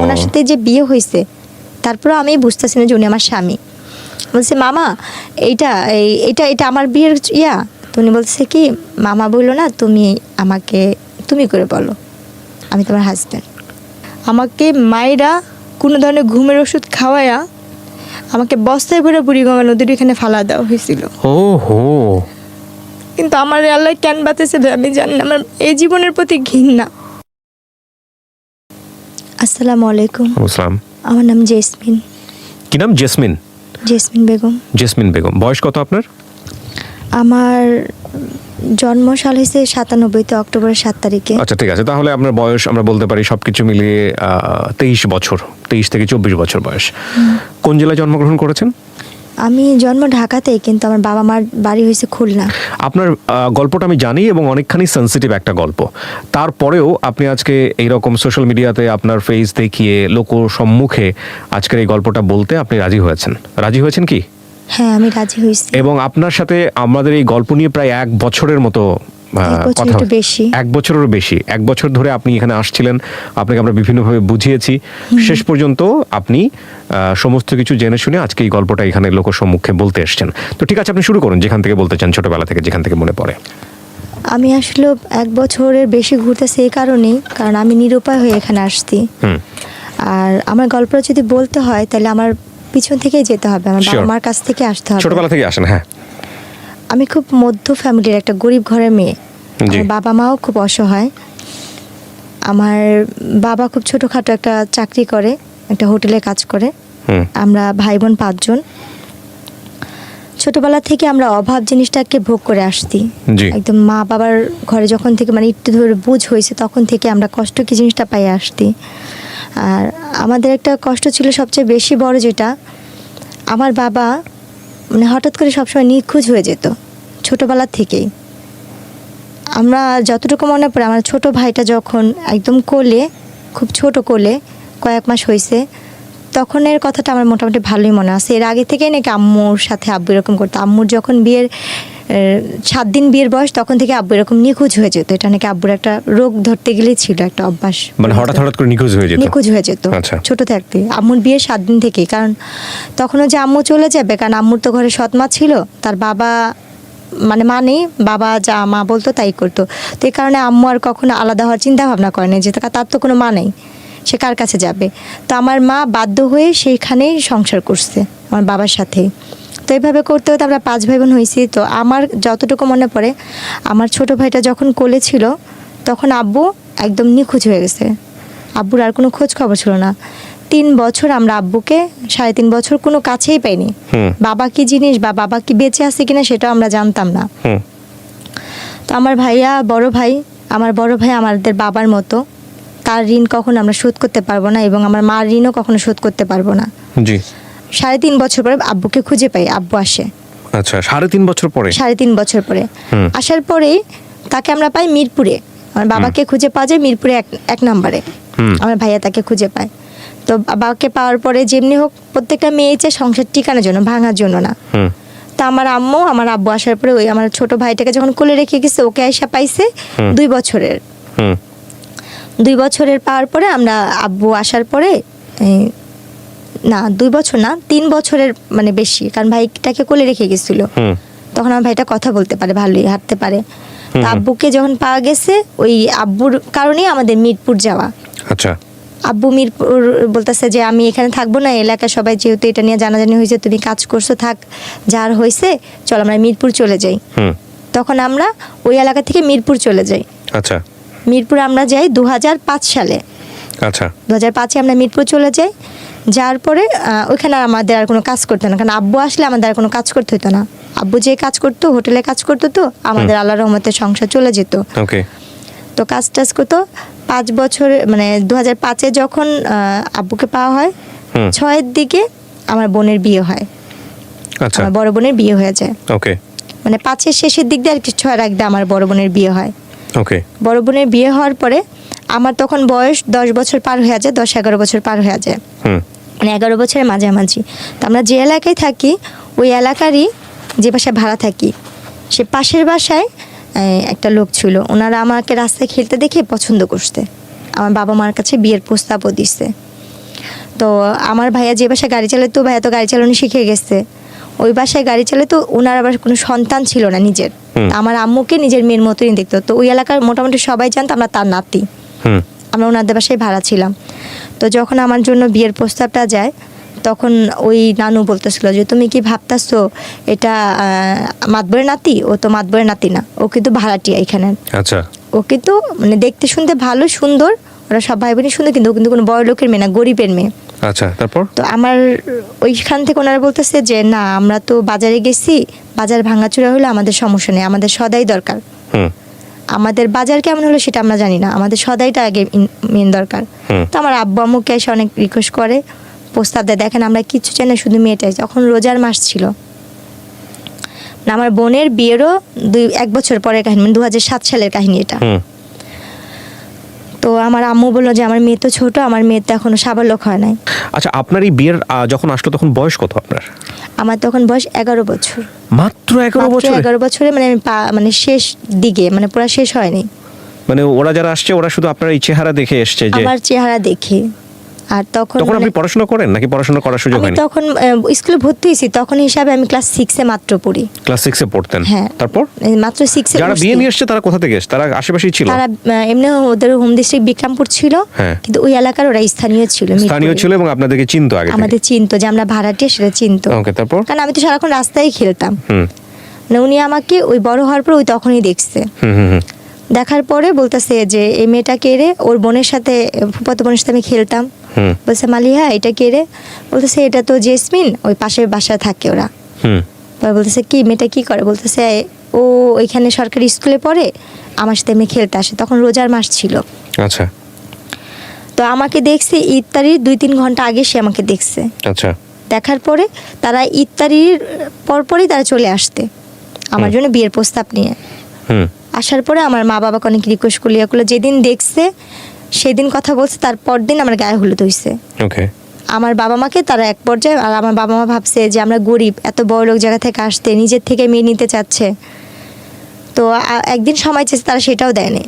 ওনার সাথে যে বিয়ে হয়েছে, তারপরে আমি বুঝতেছি না যে উনি আমার স্বামী। বলছে মামা এইটা এইটা এটা আমার বিয়ের তো উনি বলছে কি মামা বললো না, তুমি আমাকে তুমি করে বলো, আমি তোমার হাজব্যান্ড। আমাকে মায়েরা কোনো ধরনের ঘুমের ওষুধ খাওয়ায়া আমাকে বস্তায় ভরে বুড়িগঙ্গা নদীর এখানে ফালা দেওয়া হয়েছিল। কিন্তু আমার আল্লাহ কেন বাঁচাইছে আমি জানি না, আমার এই জীবনের প্রতি ঘৃণা। আসসালামু আলাইকুম। আমার নাম জেসমিন। কি নাম? Jasmine. Jasmine Begum. Jasmine Begum. বয়স কত আপনার? আমার জন্ম সাল হয়েছে 97 অক্টোবরের 7 তারিখে। আচ্ছা ঠিক আছে, তাহলে আপনার বয়স আমরা বলতে পারি সবকিছু মিলিয়ে 23 বছর, 23 থেকে 24 বছর বয়স। কোন জেলায় জন্মগ্রহণ করেছেন? আমি জন্ম ঢাকাতেই, কিন্তু আমার বাবা মার বাড়ি হয়েছে খুলনা। আপনার গল্পটা আমি জানি এবং অনেকখানি সেন্সিটিভ একটা গল্প, তারপরেও আপনি আজকে এইরকম সোশ্যাল মিডিয়াতে আপনার ফেস দেখিয়ে লোক সম্মুখে আজকের এই গল্পটা বলতে আপনি রাজি হয়েছেন। রাজি হয়েছেন কি? হ্যাঁ, আমি রাজি হয়েছি। এবং আপনার সাথে আমাদের এই গল্প নিয়ে প্রায় 1 বছরের মতো কথা, 1 বছরেরও বেশি। 1 বছর ধরে আপনি এখানে আসছিলেন, আপনাকে আমরা বিভিন্নভাবে বুঝিয়েছি, শেষ পর্যন্ত আপনি সমস্ত কিছু জেনে শুনে আজকে এই গল্পটা এখানে লোক সম্মুখে বলতে এসেছেন। তো ঠিক আছে, আপনি শুরু করুন যেখান থেকে বলতে চান, ছোটবেলা থেকে যেখান থেকে মনে পড়ে। আমি আসলে 1 বছরের বেশি ঘুরতেছি এই কারণেই, কারণ আমি নিরুপায় হয়ে এখানে আসছি। আর আমার গল্পটা যদি বলতে হয় তাহলে আমার পিছন থেকেই যেতে হবে, আমার বাবা মার কাছ থেকে আসতে হবে। ছোটবেলা থেকে আসেন? হ্যাঁ। আমি খুব মধ্য ফ্যামিলির একটা গরিব ঘরের মেয়ে। আমার বাবা মাও খুব অসহায়। আমার বাবা খুব ছোটখাটো একটা চাকরি করে, একটা হোটেলে কাজ করে। আমরা ভাই বোন 5 জন। ছোটবেলা থেকে আমরা অভাব জিনিসটাকে ভোগ করে আসছি। একদম মা বাবার ঘরে যখন থেকে মানে একটু ধরে বুঝ হয়েছে তখন থেকে আমরা কষ্ট কি জিনিসটা পাই আসছি। আর আমাদের একটা কষ্ট ছিল সবচেয়ে বেশি বড়, যেটা আমার বাবা মানে হঠাৎ করে সবসময় নিখোঁজ হয়ে যেত ছোটবেলা থেকেই। আমরা যতটুকু মনে পড়ে, আমার ছোট ভাইটা যখন একদম কোলে, খুব ছোট কোলে কয়েক মাস হয়েছে, তখনের কথাটা আমার মোটামুটি ভালোই মনে আছে। এর আগে থেকেই নাকি আম্মুর সাথে আব্বু এরকম করতো। আম্মুর যখন বিয়ের 7 দিন বিয়ের বয়স, তখন থেকে আব্বু এরকম নিখোঁজ হয়ে যেত। এটা নাকি আব্বুর একটা রোগ ধরতে গেলেই ছিল, একটা অভ্যাস। মানে হঠাৎ করে নিখোঁজ হয়ে যেত। ছোট থাকতে আম্মুর বিয়ের 7 দিন থেকে। কারণ তখনও যে আম্মু চলে যাবে, কারণ আম্মুর তো ঘরে সৎ মা ছিল, তার বাবা মানে মা নেই, বাবা যা মা বলতো তাই করতো। তো এই কারণে আম্মু আর কখনো আলাদা হওয়ার চিন্তা ভাবনা করে না, যে তার তো কোনো মা নেই, সে কার কাছে যাবে। তো আমার মা বাধ্য হয়ে সেইখানেই সংসার করছে আমার বাবার সাথে। তো এইভাবে করতে হতে আমরা 5 ভাই বোন হয়েছি। তো আমার যতটুকু মনে পড়ে, আমার ছোট ভাইটা যখন কোলে ছিল তখন আব্বু একদম নিখোঁজ হয়ে গেছে। আব্বুর আর কোনো খোঁজ খবর ছিল না। 3 বছর আমরা আব্বুকে, 3.5 বছর কোনো কাছেই পাইনি। বাবা কি জিনিস বা বাবা কি বেঁচে আছে কিনা সেটাও আমরা জানতাম না। তো আমার ভাইয়া আমার বড় ভাই আমাদের বাবার মতো, তার ঋণ কখনো আমরা শোধ করতে পারবো না, এবং আমার মার ঋণও কখনো শোধ করতে পারবো না। 3.5 বছর পরে আব্বুকে খুঁজে পাই, আব্বু আসে। আচ্ছা, 3.5 বছর পরে? 3.5 বছর পরে আসার পরেই তাকে আমরা পাই মিরপুরে। আমার বাবাকে খুঁজে পাওয়া যায় মিরপুরে 1 নম্বরে। আমার ভাইয়া তাকে খুঁজে পায়। তো বাবাকে পাওয়ার পরে যেমনি হোক প্রত্যেকটা মেয়ে চায় সংসার টিকানোর জন্য, ভাঙার জন্য না। তো আমার আব্বু আসার পরে ওই আমার ছোট ভাইটাকে যখন কোলে রেখে গেছে, ওকে আয়সা পাইছে 2 বছরের। 2 বছরের পাওয়ার পরে আমরা আব্বু আসার পরে, না 2 বছর না 3 বছরের মানে বেশি, কারণ ভাইটাকে কোলে রেখে গেছিল। তখন আমার ভাইটা কথা বলতে পারে, ভালোই হাঁটতে পারে। তো আব্বুকে যখন পাওয়া গেছে, ওই আব্বুর কারণেই আমাদের মিরপুর যাওয়া। আচ্ছা। আব্বু মিরপুর বলতেছে যে আমি এখানে থাকবো না, এলাকা সবাই যেহেতু এটা নিয়ে জানাজানি হয়েছে, তুমি কাজ করছো, থাক, যার হয়েছে চল আমরা মিরপুর চলে যাই। তখন আমরা ওই এলাকা থেকে মিরপুর চলে যাই। আচ্ছা। মিরপুর আমরা যাই 2005 সালে। আচ্ছা। 2005-এ আমরা মিরপুর চলে যাই। যার পরে ওইখানে আমাদের আর কোনো কাজ করতো না, কারণ আব্বু আসলে আমাদের আর কোনো কাজ করতে হতো না। আব্বু যে কাজ করতো, হোটেলে কাজ করতো, তো আমাদের আল্লাহর রহমতে সংসার চলে যেত। তো কাজ টাজ করতো 5 বছর, মানে 2005-এ যখন আব্বুকে পাওয়া হয়, 6-এর দিকে আমার বোনের বিয়ে হয়। আমার বড় বোনের বিয়ে হয়ে যায়। মানে 5-এর শেষের দিক দিয়ে আর কি, 6-এর আগে আমার বড় বোনের বিয়ে হয়। বড় বোনের বিয়ে হওয়ার পরে আমার তখন বয়স 10 বছর পার হয়ে যায়, 10-11 বছর পার হয়ে যায়, মানে 11 বছরের মাঝামাঝি। তো আমরা যে এলাকায় থাকি, ওই এলাকারই যে বাসায় ভাড়া থাকি, সে পাশের বাসায় একটা লোক ছিল। ওনারা আমাকে রাস্তায় খেলতে দেখে পছন্দ করতে, আমার বাবা মার কাছে বিয়ের প্রস্তাবও দিছে। তো আমার ভাইয়া যে বাসায় গাড়ি চালাতো, ভাইয়া তো গাড়ি চালানো শিখে গেছে, ওই বাসায় গাড়ি চালাতো। ওনার আবার কোনো সন্তান ছিল না নিজের, আমার আম্মুকে নিজের মেয়ের মতোই দেখতো। তো ওই এলাকার মোটামুটি সবাই জানতো আমরা তার নাতি। আমরা ওনাদের বাসায় ভাড়া ছিলাম। তো যখন আমার জন্য বিয়ের প্রস্তাবটা যায়, তখন ওই নানু বলতেছিল যে তুমি কি ভাবতেছো এটা মাতবরের নাতি? ও তো মাতবরের নাতি না, ও কিন্তু ভাড়াটিয়া এখানে। আচ্ছা। ও কিন্তু মানে দেখতে শুনতে ভালো, সুন্দর, ওরা সব ভাই বোনই সুন্দর, কিন্তু ও কিন্তু কোনো বড় লোকের মেয়ে না, গরিবের মেয়ে। আচ্ছা, তারপর? তো আমার ওইখান থেকে ওনারা বলতেছে যে না, আমরা তো বাজারে গেছি, বাজার ভাঙাচুরা হলে আমাদের সমস্যা নেই, আমাদের সদাই দরকার। আমাদের বাজার কেমন হলো সেটা আমরা জানি না, আমাদের সদাইটা আগে মেন দরকার। তো আমার আব্বু আম্মুকে এসে অনেক রিকোয়েস্ট করে, প্রস্তাব দেয়। দেখেন আমরা কিচ্ছু চাই না, শুধু মেয়েটাই। যখন রোজার মাস ছিল, আমার বোনের বিয়েরও 1 বছর পরের কাহিনী, 2007 সালের কাহিনী এটা। তো আমার আম্মু বললো যে আমার মেয়ে তো ছোট, আমার মেয়ে তো এখনো সাবালক হয় নাই। আচ্ছা, আপনার এই বিয়ের যখন আসলো তখন বয়স কত আপনার? আমার তখন বয়স 11 বছর। মাত্র 11 বছর? 11 বছরে, মানে আমি মানে শেষ দিকে, মানে পুরো শেষ হয়নি। মানে ওরা যারা আসছে ওরা শুধু আপনার এই চেহারা দেখে এসছে? যে আমার চেহারা দেখে। আর তখন আপনি পড়াশোনা করেন নাকি পড়াশোনা করার সুযোগ হয়নি? আমি তখন স্কুলে ভর্তি হয়েছি, তখন হিসাবে আমি ক্লাস 6 এ মাত্র পড়ি। ক্লাস 6 এ পড়তেন? হ্যাঁ। তারপর মাত্র 6 এ। যারা বিয়ে নিয়ে আসছে তারা কোথা থেকে এসেছে? তারা আশেপাশেই ছিল? তারা এমনি ওদের হোম ডিস্ট্রিক্ট বিক্রমপুর ছিল, কিন্তু ওই এলাকার ওরা স্থানীয় ছিল। স্থানীয় ছিল এবং আপনাদেরকে চিনতো আগে থেকে? আমাদের চিনতো, যে আমরা ভাড়াটিয়া সেটা চিনতো। ওকে, তারপর? কারণ আমি তো সারাক্ষণ রাস্তায় খেলতাম। মানে উনি আমাকে ওই বড় হওয়ার পর ওই তখনই দেখছে। দেখার পরে বলতেছে যে এই মেয়েটা কে রে? ওর বোনের সাথে, ফুফাতো বোনের সাথে আমি খেলতাম। বলছে মালিহা এটা কে রে? বলতেছে এটা তো জেসমিন, ওই পাশের বাসায় থাকে ওরা। বলতেছে কি মেয়েটা কি করে? বলতেছে ও ওইখানে সরকারি স্কুলে পড়ে, আমার সাথে এমনি খেলতে আসে। তখন রোজার মাস ছিল। আচ্ছা। তো আমাকে দেখছে ইফতারির 2-3 ঘন্টা আগে, সে আমাকে দেখছে। আচ্ছা। দেখার পরে তারা ইফতারির পরপরই তারা চলে আসতে আমার জন্য বিয়ের প্রস্তাব নিয়ে। আসার পরে আমার মা বাবাকে অনেক রিকোয়েস্ট করলো, যেদিন দেখছে সেদিন কথা বলছে, তারপর দিন আমার গায়ে হলুদ হয়েছে। ওকে। আমার বাবা মাকে তারা এক পর্যায়ে, আর আমার বাবা মা ভাবছে যে আমরা গরিব, এত বড় লোক জায়গা থেকে আসতে, নিজের থেকে মেয়ে নিতে চাচ্ছে। তো একদিন সময় চেয়েছে, তারা সেটাও দেয়নি।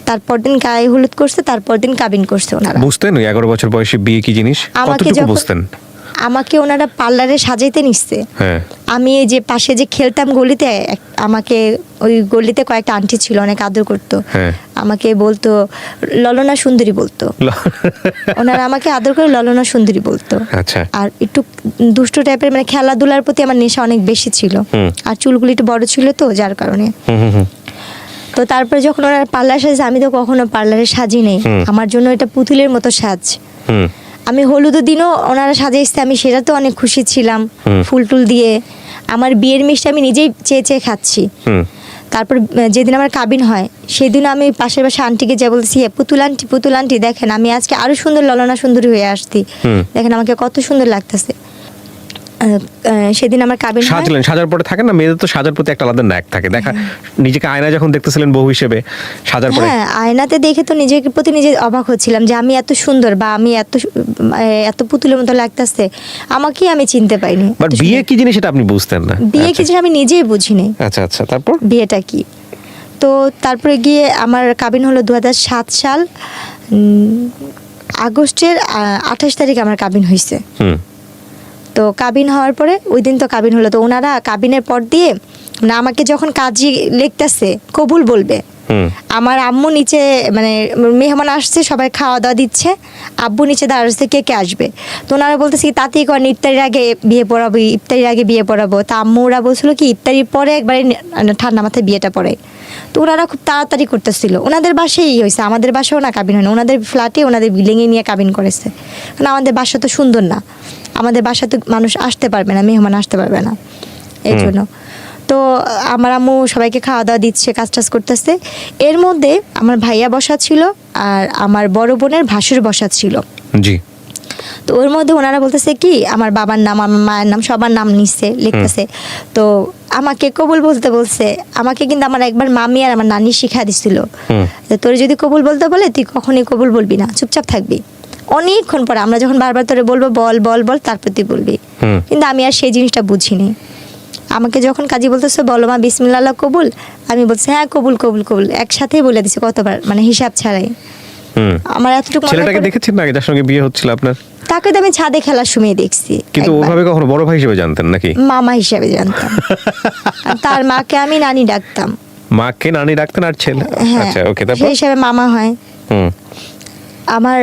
তারপর দিন গায়ে হলুদ করছে, তারপর দিন কাবিন করছে ওনারা। বুঝতেন 11 বছর বয়সে বিয়ে কি জিনিস? কতটুকু বুঝতেন? আমাকে ওনারা পার্লারে সাজাইতে নিচ্ছে। আমি এই যে পাশে যে খেলতাম গলিতে, আমাকে ওই গলিতে কয়েকটা আন্টি ছিল, অনেক আদর করতো। আমাকে বলতো ললনা সুন্দরী বলতো। ওনারা আমাকে আদর করে ললনা সুন্দরী বলতো। আচ্ছা। আর একটু দুষ্ট টাইপের, মানে খেলাধুলার প্রতি আমার নেশা অনেক বেশি ছিল। আর চুলগুলি একটু বড় ছিল তো, যার কারণে। তো তারপরে যখন ওনারা পার্লার সাজে, আমি তো কখনো পার্লারে সাজি নেই, আমার জন্য এটা পুতুলের মতো সাজ। আমি হলুদের দিনও ওনারা সাজাইছে, আমি সেটা তো অনেক খুশি ছিলাম, ফুল টুল দিয়ে। আমার বিয়ের মিষ্টি আমি নিজেই চেয়ে চেয়ে খাচ্ছি। তারপর যেদিন আমার কাবিন হয়, সেদিন আমি পাশের বাসা আন্টিকে যা বলছি, পুতুল আন্টি দেখেন আমি আজকে আরো সুন্দর ললনা সুন্দরী হয়ে আসছি, দেখেন আমাকে কত সুন্দর লাগতেছে। সেদিন আমার কাবিন সাজলেন। সাজার পরে থাকে না মেয়েদের, তো সাজার প্রতি একটা আলাদা ন্যাক থাকে। দেখা নিজেকে আয়না যখন দেখতেছিলেন বউ হিসেবে, সাজার পরে? হ্যাঁ, আয়নাতে দেখে তো নিজের প্রতি নিজে অবাক হচ্ছিলাম যে আমি এত সুন্দর, বা আমি এত পুতুলের মতো লাগতেছে, আমাকে আমি চিনতে পাইনি। বাট বিয়ে কি জিনিস সেটা আপনি বুঝতেন না? বিয়ে কি জিনিস আমি নিজেই বুঝিনি। আচ্ছা আচ্ছা, তারপর বিয়েটা কি? তো তারপরে গিয়ে আমার কাবিন হলো 2007 সাল আগস্টের 28 তারিখ আমার কাবিন হয়েছে। তো কাবিন হওয়ার পরে ওই দিন তো কাবিন হলো, তো ওনারা কাবিনের পর দিয়ে না আমাকে যখন কাজী লিখতেছে কবুল বলবে, আমার আম্মু নিচে, মানে মেহমান আসছে, সবাই খাওয়া দাওয়া দিচ্ছে, আব্বু নিচে দাঁড়াচ্ছে কে কে আসবে। তো ওনারা বলতেছে কি তাতেই করেন, ইফতারির আগে বিয়ে পড়াবো, ইফতারির আগে বিয়ে পড়াবো। তা আম্মুরা বলছিল কি ইফতারির পরে একবারে ঠান্ডা মাথায় বিয়েটা পড়ে। তো ওনারা খুব তাড়াতাড়ি করতেছিল। ওনাদের বাসায় হয়েছে, আমাদের বাসাও না কাবিন হয় না, ওনাদের ফ্ল্যাটে ওনাদের বিল্ডিংয়ে নিয়ে কাবিন করেছে। কারণ আমাদের বাসা তো সুন্দর না, আমাদের বাসা তো মানুষ আসতে পারবে না, মেহমান আসতে পারবে না, এই জন্য। তো আমার আম্মু সবাইকে খাওয়া দাওয়া দিচ্ছে, কাজ টাজ করতেছে। এর মধ্যে আমার ভাইয়া বসা ছিল, আর আমার বড় বোনের ভাসুর বসা ছিল। জি। তো ওর মধ্যে ওনারা বলতেছে কি আমার বাবার নাম, আমার মায়ের নাম, সবার নাম নিচ্ছে, লিখতেছে। তো আমাকে কবুল বলতে বলছে। আমাকে কিন্তু আমার একবার মামি আর আমার নানি শিখা দিছিল, তোর যদি কবুল বলতে বলে তুই কখনই কবুল বলবি না, চুপচাপ থাকবি। অনেকক্ষণ পরে আমরা যখন বারবার তোরে বলবো বল বল বল, তারপর তুই বলবি। কিন্তু আমি আর সেই জিনিসটা বুঝিনি। আমাকে যখন কাজী বলতেছে বলো মা বিসমিল্লাহ কবুল, আমি বলছি হ্যাঁ কবুল কবুল কবুল, একসাথেই বলে দিছি কতবার, মানে হিসাব ছাড়াই। আমার এতটুকু মনে ছেলেটাকে পড়ে- দেখেছেন না আগে যার সঙ্গে বিয়ে হচ্ছিল আপনার? তাকে তো আমি ছাদে খেলার সময় দেখছি কিন্তু একবার। ওভাবে কখনো বড় ভাই হিসেবে জানতেন নাকি? মামা হিসাবে জানতাম। আর তার মাকে আমি নানি ডাকতাম। মাকে নানি ডাকতেন আর ছেলে? হ্যাঁ, আচ্ছা, ওকে। সেই তারপর? হিসাবে মামা হয়। হুম। আমার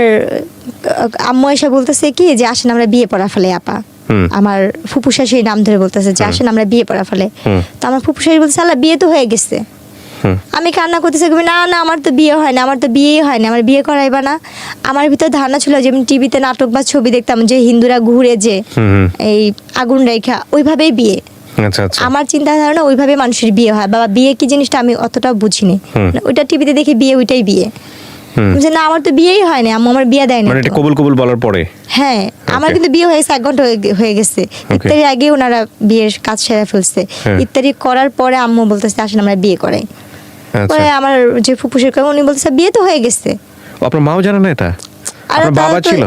আম্মু এসে বলতেছে কি যে আসেন আমরা বিয়ে পড়া ফেলে আপা। আমার ফুপু শাশুড়ি নাম ধরে বলতেছে যে আসেন আমরা বিয়ে পড়া ফেলে। তো আমার ফুপু শাশুড়ি বলছে আল্লাহ বিয়ে তো হয়ে গেছে। আমি কান্না করতেছি, না না আমার তো বিয়ে হয় না, আমার তো বিয়েই হয় না, আমার বিয়ে করাইবা না। আমার ভিতর ধারণা ছিল যেমন টিভিতে নাটক বা ছবি দেখতাম যে হিন্দুরা ঘুরে যে এই আগুন রেখা ওইভাবেই বিয়ে। আচ্ছা আচ্ছা। আমার চিন্তা ধারণা ওইভাবে মানুষের বিয়ে হয়। বাবা বিয়ে কি জিনিসটা আমি অতটা বুঝিনি। ওইটা টিভিতে দেখি বিয়ে ওইটাই বিয়ে। যে না আমার তো বিয়েই হয় না, আম্মু আমার বিয়ে দেয় না। মানে এটা কবুল কবুল বলার পরে? হ্যাঁ, আমার কিন্তু বিয়ে হয়েছে 1 ঘন্টা হয়ে গেছে। ইফতারি আগে ওনারা বিয়ের কাজ সেরে ফেলছে। ইফতারি করার পরে আম্মু বলতেছে আসেন আমরা বিয়ে করাই। পরে আমার যে ফুফুসের কাছে উনি বলতেছে বিয়ে তো হয়ে গেছে। আপনার মাও জানে না এটা? আর আপনার বাবা ছিল?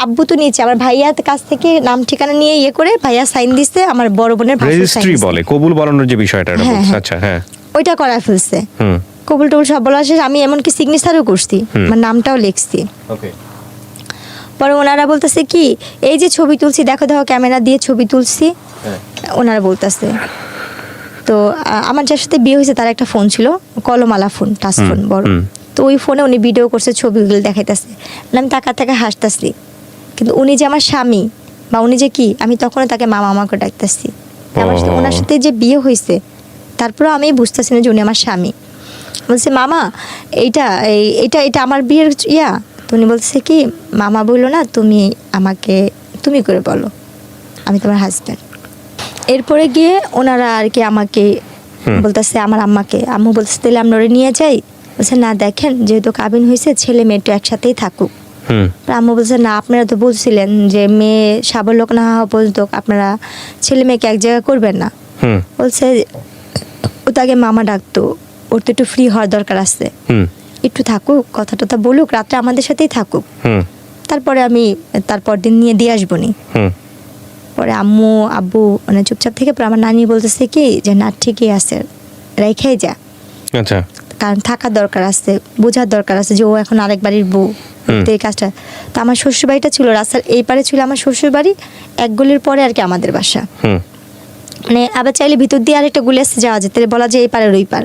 আব্বু তো নিচে, আমার ভাইয়ার কাছ থেকে নাম ঠিকানা নিয়ে ইয়ে করে ভাইয়া সাইন দিছে, আমার বড় বোনের ভাসুর সাইন রেজিস্ট্রি দিছে। বলে কবুল বলানোর যে বিষয়টা এটা বলছে। আচ্ছা হ্যাঁ, ওইটা করা ফেলছে। কবুল টবুল সব বলা শেষ, আমি এমনকি সিগনেচারও করছি, আমার নামটাও লিখছি। ওকে। পরে ওনারা বলতেছে কি এই যে ছবি তুলছি দেখো দেখো ক্যামেরা দিয়ে ছবি তুলছি, ওনারা বলতেছে। তো আমার যার সাথে বিয়ে হয়েছে তার একটা ফোন ছিল, কলমালা ফোন, টাচ ফোন বড়। তো ওই ফোনে উনি ভিডিও করছে, ছবিগুলো দেখাইতেছে। আমি টাকা হাসতেছি, কিন্তু উনি যে আমার স্বামী বা উনি যে কি, আমি তখনও তাকে মামা আমাকে ডাকতেছি। ওনার সাথে যে বিয়ে হয়েছে তারপরেও আমি বুঝতেছি না যে উনি আমার স্বামী। বলছে মামা এইটা এটা এটা আমার বিয়ের ইয়া। তো উনি বলছে কি মামা বললো না, তুমি আমাকে তুমি করে বলো, আমি তোমার হাজব্যান্ড। এরপরে গিয়ে ওনারা আর কি আমাকে বলতেছে, আমার আম্মাকে, আম্মু বলছে তাহলে আমরা ওরে নিয়ে যাই। বলছে না দেখেন যেহেতু কাবিন হয়েছে ছেলে মেয়ে একটু একসাথেই থাকুক। আম্মু বলছে না আপনারা তো বলছিলেন যে মেয়ে সাবলক না হওয়া পর্যন্ত আপনারা ছেলে মেয়েকে এক জায়গায় করবেন না। বলছে ও তাকে মামা ডাকতো, ওর তো একটু ফ্রি হওয়ার দরকার আছে, একটু থাকুক, কথা টথা বলুক, রাত্রে আমাদের সাথেই থাকুক, তারপরে আমি তারপর দিন নিয়ে দিয়ে আসবো নি। পরে আম্মু আব্বু মানে চুপচাপ থেকে পরে আমার নানি বলতেছে কি যে না ঠিকই আছে, রেখেই যা। আচ্ছা। কারণ থাকার দরকার আছে, বোঝার দরকার আছে যে ও এখন আরেক বাড়ির বউ, তো এই কাজটা। তো আমার শ্বশুর বাড়িটা ছিল রাস্তার এই পারে ছিল আমার শ্বশুর বাড়ি, 1 গলির পরে আর কি আমাদের বাসা। মানে আবার চাইলে ভিতর দিয়ে আরেকটা গুলি আসতে যাওয়া যেত, বলা যায় এই পারের ওই পার।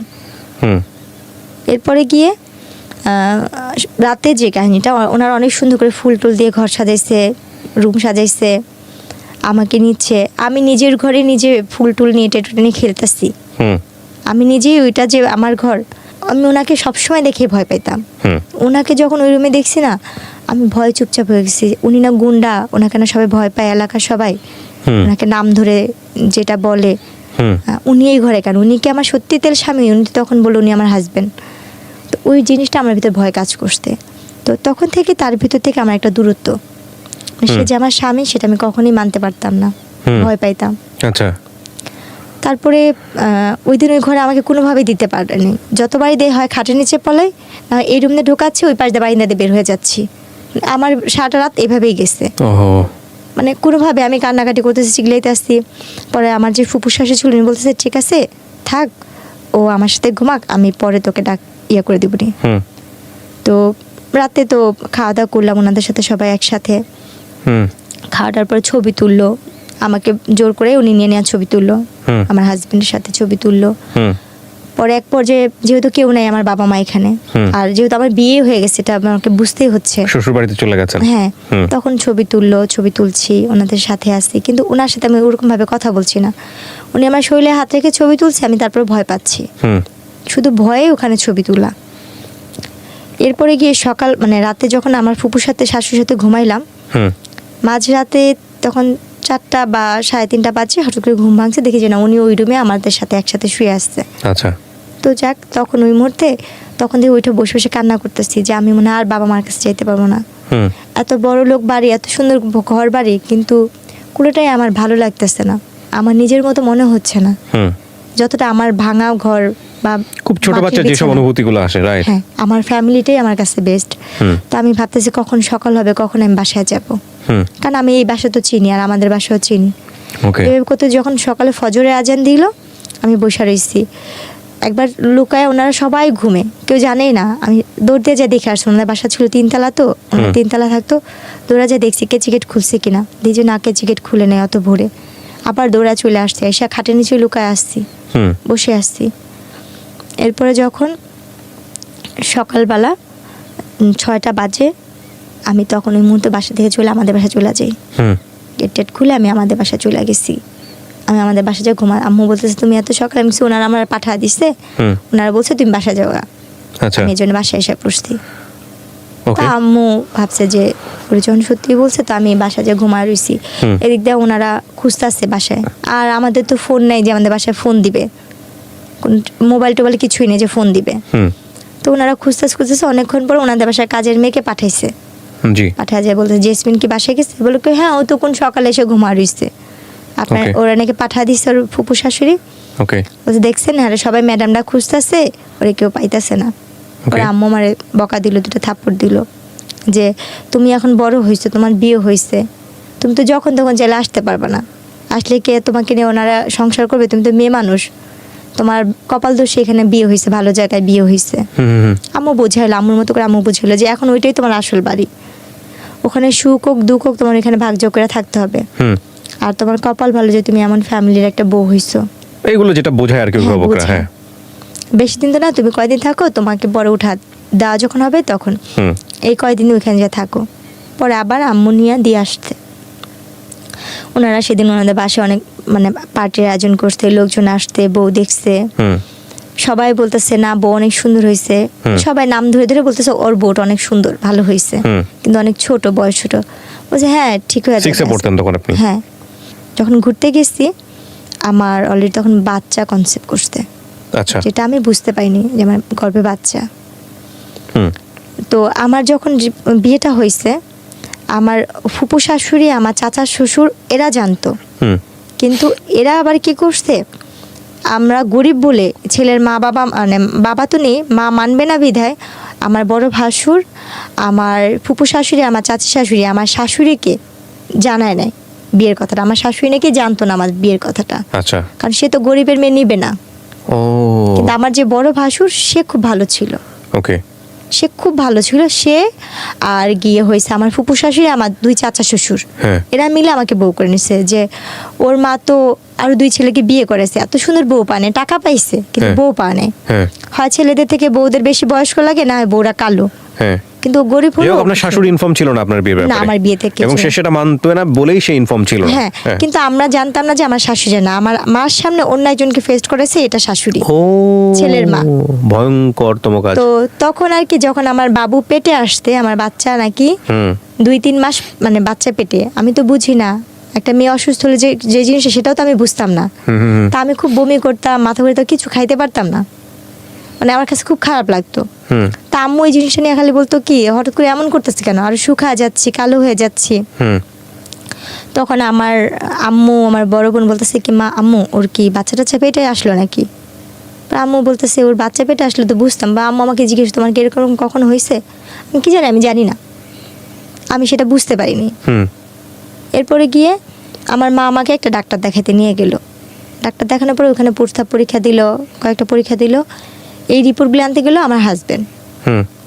এরপরে গিয়ে রাতে যে কাহিনীটা, ওনারা অনেক সুন্দর করে ফুল টুল দিয়ে ঘর সাজাইছে, রুম সাজাইছে, আমাকে নিচ্ছে। আমি নিজের ঘরে নিজে ফুল টুল নিয়ে টেটুটে নিয়ে খেলতেছি। আমি নিজেই ওইটা যে আমার ঘর, আমি ওনাকে সবসময় দেখে ভয় পাইতাম। ওনাকে যখন ওই রুমে দেখছি না, আমি ভয় চুপচাপ হয়ে গেছি। উনি না গুন্ডা, ওনাকে না সবাই ভয় পায়, এলাকার সবাই ওনাকে নাম ধরে যেটা বলে। উনি এই ঘরে কেন, উনি কি আমার সত্যি তেল স্বামী? উনি তখন বলল উনি আমার হাজবেন্ড। তো ওই জিনিসটা আমার ভিতরে ভয় কাজ করতে। তো তখন থেকে তার ভিতর থেকে আমার একটা দূরত্ব, সে যে আমার স্বামী সেটা আমি কখনোই মানতে পারতাম না, ভয় পাইতাম। আচ্ছা। তারপরে ওই দিন ওই ঘরে আমাকে কোনোভাবেই দিতে পারেনি। যতবারই দেয় হয় খাটের নিচে পলাই, এই রুমে ঢোকাচ্ছি, ওই পাশ দিয়ে বারিন্দা দিয়ে বের হয়ে যাচ্ছি। আমার সারাটা রাত এভাবেই গেছে। মানে কোনোভাবে আমি কান্নাকাটি করতেছি, চিগলাইতে আসছি। পরে আমার যে ফুপু শাশুড়ি ছিল উনি বলতেছে ঠিক আছে থাক, ও আমার সাথে ঘুমাক, আমি পরে তোকে ইয়ে করে দিবনি। তো রাতে তো খাওয়া দাওয়া করলাম ওনাদের সাথে সবাই একসাথে। খাওয়াটার পরে ছবি তুললো, আমাকে জোর করে উনি নিয়ে নেওয়া ছবি তুললো, আমার হাজবেন্ডের সাথে ছবি তুললো। পরে এক পর্যায়ে যেহেতু কেউ নাই আমার বাবা মা এখানে, আর যেহেতু আমার বিয়ে হয়ে গেছে এটা আমাকে বুঝতেই হচ্ছে, শ্বশুর বাড়িতে চলে গেছেন। হ্যাঁ, তখন ছবি তুললো, ছবি তুলছি, ওনাদের সাথে আসছি, কিন্তু ওনার সাথে আমি ওরকম ভাবে কথা বলছি না। উনি আমার শরীরে হাত রেখে ছবি তুলছে, আমি তারপর ভয় পাচ্ছি, শুধু ভয়ে ওখানে ছবি তোলা। এরপরে গিয়ে সকাল মানে রাতে যখন আমার ফুপুর সাথে শাশুড়ির সাথে ঘুমাইলাম, মাঝরাতে তখন 4টা বা 3:30 বাজে, হঠাৎ করে ঘুম ভাঙছে, দেখি যে না উনি ওই রুমে আমাদের সাথে একসাথে শুয়ে আসছে। আচ্ছা। তো যাক, তখন ওই মুহূর্তে তখন দিয়ে ওইটা বসে বসে কান্না করতেছি যে আমি মনে হয় আর বাবা মার কাছে যেতে পারবো না। এত বড় লোক বাড়ি, এত সুন্দর ঘর বাড়ি, কিন্তু কোনোটাই আমার ভালো লাগতেছে না, আমার নিজের মতো মনে হচ্ছে না। যতটা আমার ভাঙা ঘর বা খুব ছোট বাচ্চা যেসব অনুভূতিগুলো আসে, রাইট? হ্যাঁ, আমার ফ্যামিলিটাই আমার কাছে বেস্ট। তো আমি ভাবতেছি কখন সকাল হবে, কখন আমি বাসায় যাব, কারণ আমি এই বাসা তো চিনি আর আমাদের বাসাও চিনি। এভাবে করতে যখন সকালে ফজরের আজান দিল, আমি বসে রয়েছি। একবার লুকায়, ওনারা সবাই ঘুমে, কেউ জানেই না। আমি দৌড় দিয়ে যা দেখে আসছি, ওনাদের বাসা ছিল 3 তলা, তো 3 তলা থাকতো। দৌড়া যা দেখছি কে চিকেট খুলছে কিনা, দিদি না, কে চিকেট খুলে নেয় অত ভোরে। আবার দৌড়া চলে আসছে, এসে খাটের নিচে লুকায় আসছি, বসে আসছি। এরপরে যখন সকালবেলা 6টা বাজে, আমি তখন ওই মুহূর্তে বাসা থেকে চলে আমাদের বাসায় চলে যাই। গেট টেট খুলে আমি আমাদের বাসায় চলে গেছি। আমি আমাদের বাসায় যাই ঘুমা। আম্মু বলতেছে তুমি এত সকালে, আমি ওনারা আমার পাঠা দিচ্ছে, ওনারা বলছে তুমি বাসা যাও। আমি এই জন্য বাসায় এসে পড়ছি। তা আম্মু ভাবছে যে ওরা যখন সত্যি বলছে, তো আমি বাসায় যে ঘুমায় রয়েছি। এদিক দিয়ে ওনারা খুঁজতেছে বাসায়, আর আমাদের তো ফোন নেই যে আমাদের বাসায় ফোন দিবে, কোন মোবাইল টোবাইল কিছুই নেই যে ফোন দিবে। তো ওনারা খুঁজতেছে অনেকক্ষণ পর ওনাদের বাসায় কাজের মেয়েকে পাঠাইছে। পাঠা যায় বলতে, জেসমিন কি বাসায় গেছে? বলে হ্যাঁ, ও তো কোন সকালে এসে ঘুমায় রয়েছে, আপনার ওরা নাকি পাঠা দিচ্ছে ওর ফুপু শাশুড়ি। বলছে দেখছেন, আরে সবাই ম্যাডামরা খুঁজতেছে, ওরা কেউ পাইতেছে না। ওরা আম্মু মারে বকা দিল, 2টা থাপ্পড় দিল যে তুমি এখন বড় হয়েছো, তোমার বিয়ে হয়েছে, তুমি তো যখন তখন চাইলে আসতে পারবে না, আসলে কে তোমাকে নিয়ে ওনারা সংসার করবে? তুমি তো মেয়ে মানুষ, তোমার কপাল দোষে এখানে বিয়ে হয়েছে, ভালো জায়গায় বিয়ে হয়েছে। আম্মু বোঝাইলো, আম্মুর মতো করে আম্মু বুঝাইলো যে এখন ওইটাই তোমার আসল বাড়ি, ওখানে সুখ হোক দুঃখ হোক তোমার এখানে ভাগযোগ করে থাকতে হবে, আর তোমার কপাল ভালো যে তুমি এমন ফ্যামিলির একটা বউ হইছো। এইগুলো যেটা বোঝায় আর কি অভিভাবকরা। হ্যাঁ, বেশি দিন তো না, তুমি কয়দিন থাকো, তোমাকে পরে উঠা দেওয়া যখন হবে তখন এই কয়দিন ওইখানে যা থাকো, পরে আবার আম্মু নিয়ে দিয়ে আসতে। ওনারা সেদিন ওনাদের বাসায় অনেক মানে পার্টির আয়োজন করতে, লোকজন আসতে, বউ দেখছে, সবাই বলতেছে না বউ অনেক সুন্দর হয়েছে, সবাই নাম ধরে ধরে বলতেছে ওর বউটা অনেক সুন্দর, ভালো হয়েছে, কিন্তু অনেক ছোট, বয়স ছোট। বলছে হ্যাঁ ঠিক হয়ে যাবে। হ্যাঁ, যখন ঘুরতে গেছি আমার অলরেডি তখন বাচ্চা কনসেপ্ট করতে, যেটা আমি বুঝতে পাইনি যে আমার গর্ভে বাচ্চা। তো আমার যখন বিয়েটা হয়েছে, আমার ফুপু শাশুড়ি, আমার চাচা শ্বশুর এরা জানতো, কিন্তু এরা আবার কি করছে, আমরা গরিব বলে ছেলের মা বাবা মানে বাবা তো নেই, মা মানবে না বিধায় আমার বড় ভাসুর, আমার ফুপু শাশুড়ি, আমার চাচি শাশুড়ি আমার শাশুড়িকে জানায় নাই বিয়ের কথাটা। আমার শাশুড়ি নাকি জানতো না আমার বিয়ের কথাটা, কারণ সে তো গরিবের মেয়ে নিবে না। কিন্তু আমার যে বড় ভাসুর সে খুব ভালো ছিল, সে খুব ভালো ছিল। সে আর গিয়ে হয়েছে আমার ফুপু শাশুড়ি, আমার 2 চাচা শ্বশুর, এরা মিলে আমাকে বউ করে নিছে। যে ওর মা তো আরো 2 ছেলেকে বিয়ে করেছে, এত সুন্দর বউ পানে, টাকা পাইছে কিন্তু বউ পানে। হয় ছেলেদের থেকে বউদের বেশি বয়স্ক লাগে, না হয় বউরা কালো, কিন্তু গরিব হলো। আপনার শাশুড়ি ইনফর্ম ছিল না আপনার বিয়ের ব্যাপারে? না, আমার বিয়ে থেকে, এবং সে সেটা মানতো না বলেই সে ইনফর্ম ছিল না। হ্যাঁ, কিন্তু আমরা জানতাম না যে আমার শাশুড়ি না, আমার মার সামনে অন্য একজনকে ফেস করেছে, এটা শাশুড়ি, ছেলের মা। ভয়ঙ্করতম কাজ। তো তখন আর কি, যখন আমার বাবু পেটে আসতে, আমার বাচ্চা নাকি 2-3 মাস মানে বাচ্চা পেটে, আমি তো বুঝি না একটা মেয়ে অসুস্থ হলে যে জিনিস, সেটাও তো আমি বুঝতাম না। তা আমি খুব বমি করতাম, মাথা ঘুরে, তো কিছু খাইতে পারতাম না, মানে আমার কাছে খুব খারাপ লাগতো। তা আম্মু এই জিনিসটা নিয়ে খালি বলতো কি হঠাৎ করে এমন করতেছে কেন, আর শুকায় যাচ্ছি, কালো হয়ে যাচ্ছি। তখন আমার আম্মু, আমার বড় বোন বলতেছে কি মা, আম্মু ওর কি বাচ্চা টাচ্চা পেটে আসলো নাকি? আম্মু বলতেছে ওর বাচ্চা পেটে আসলে তো বুঝতাম, বা আম্মু আমাকে জিজ্ঞেস তোমার কি এরকম কখনো হয়েছে? আমি কি জানি, আমি জানি না, আমি সেটা বুঝতে পারিনি। এরপরে গিয়ে আমার মা আমাকে একটা ডাক্তার দেখাতে নিয়ে গেল। ডাক্তার দেখানোর পরে ওখানে প্রস্তাব পরীক্ষা দিল, কয়েকটা পরীক্ষা দিল। এই রিপোর্টগুলো আনতে গেল আমার হাজবেন্ড,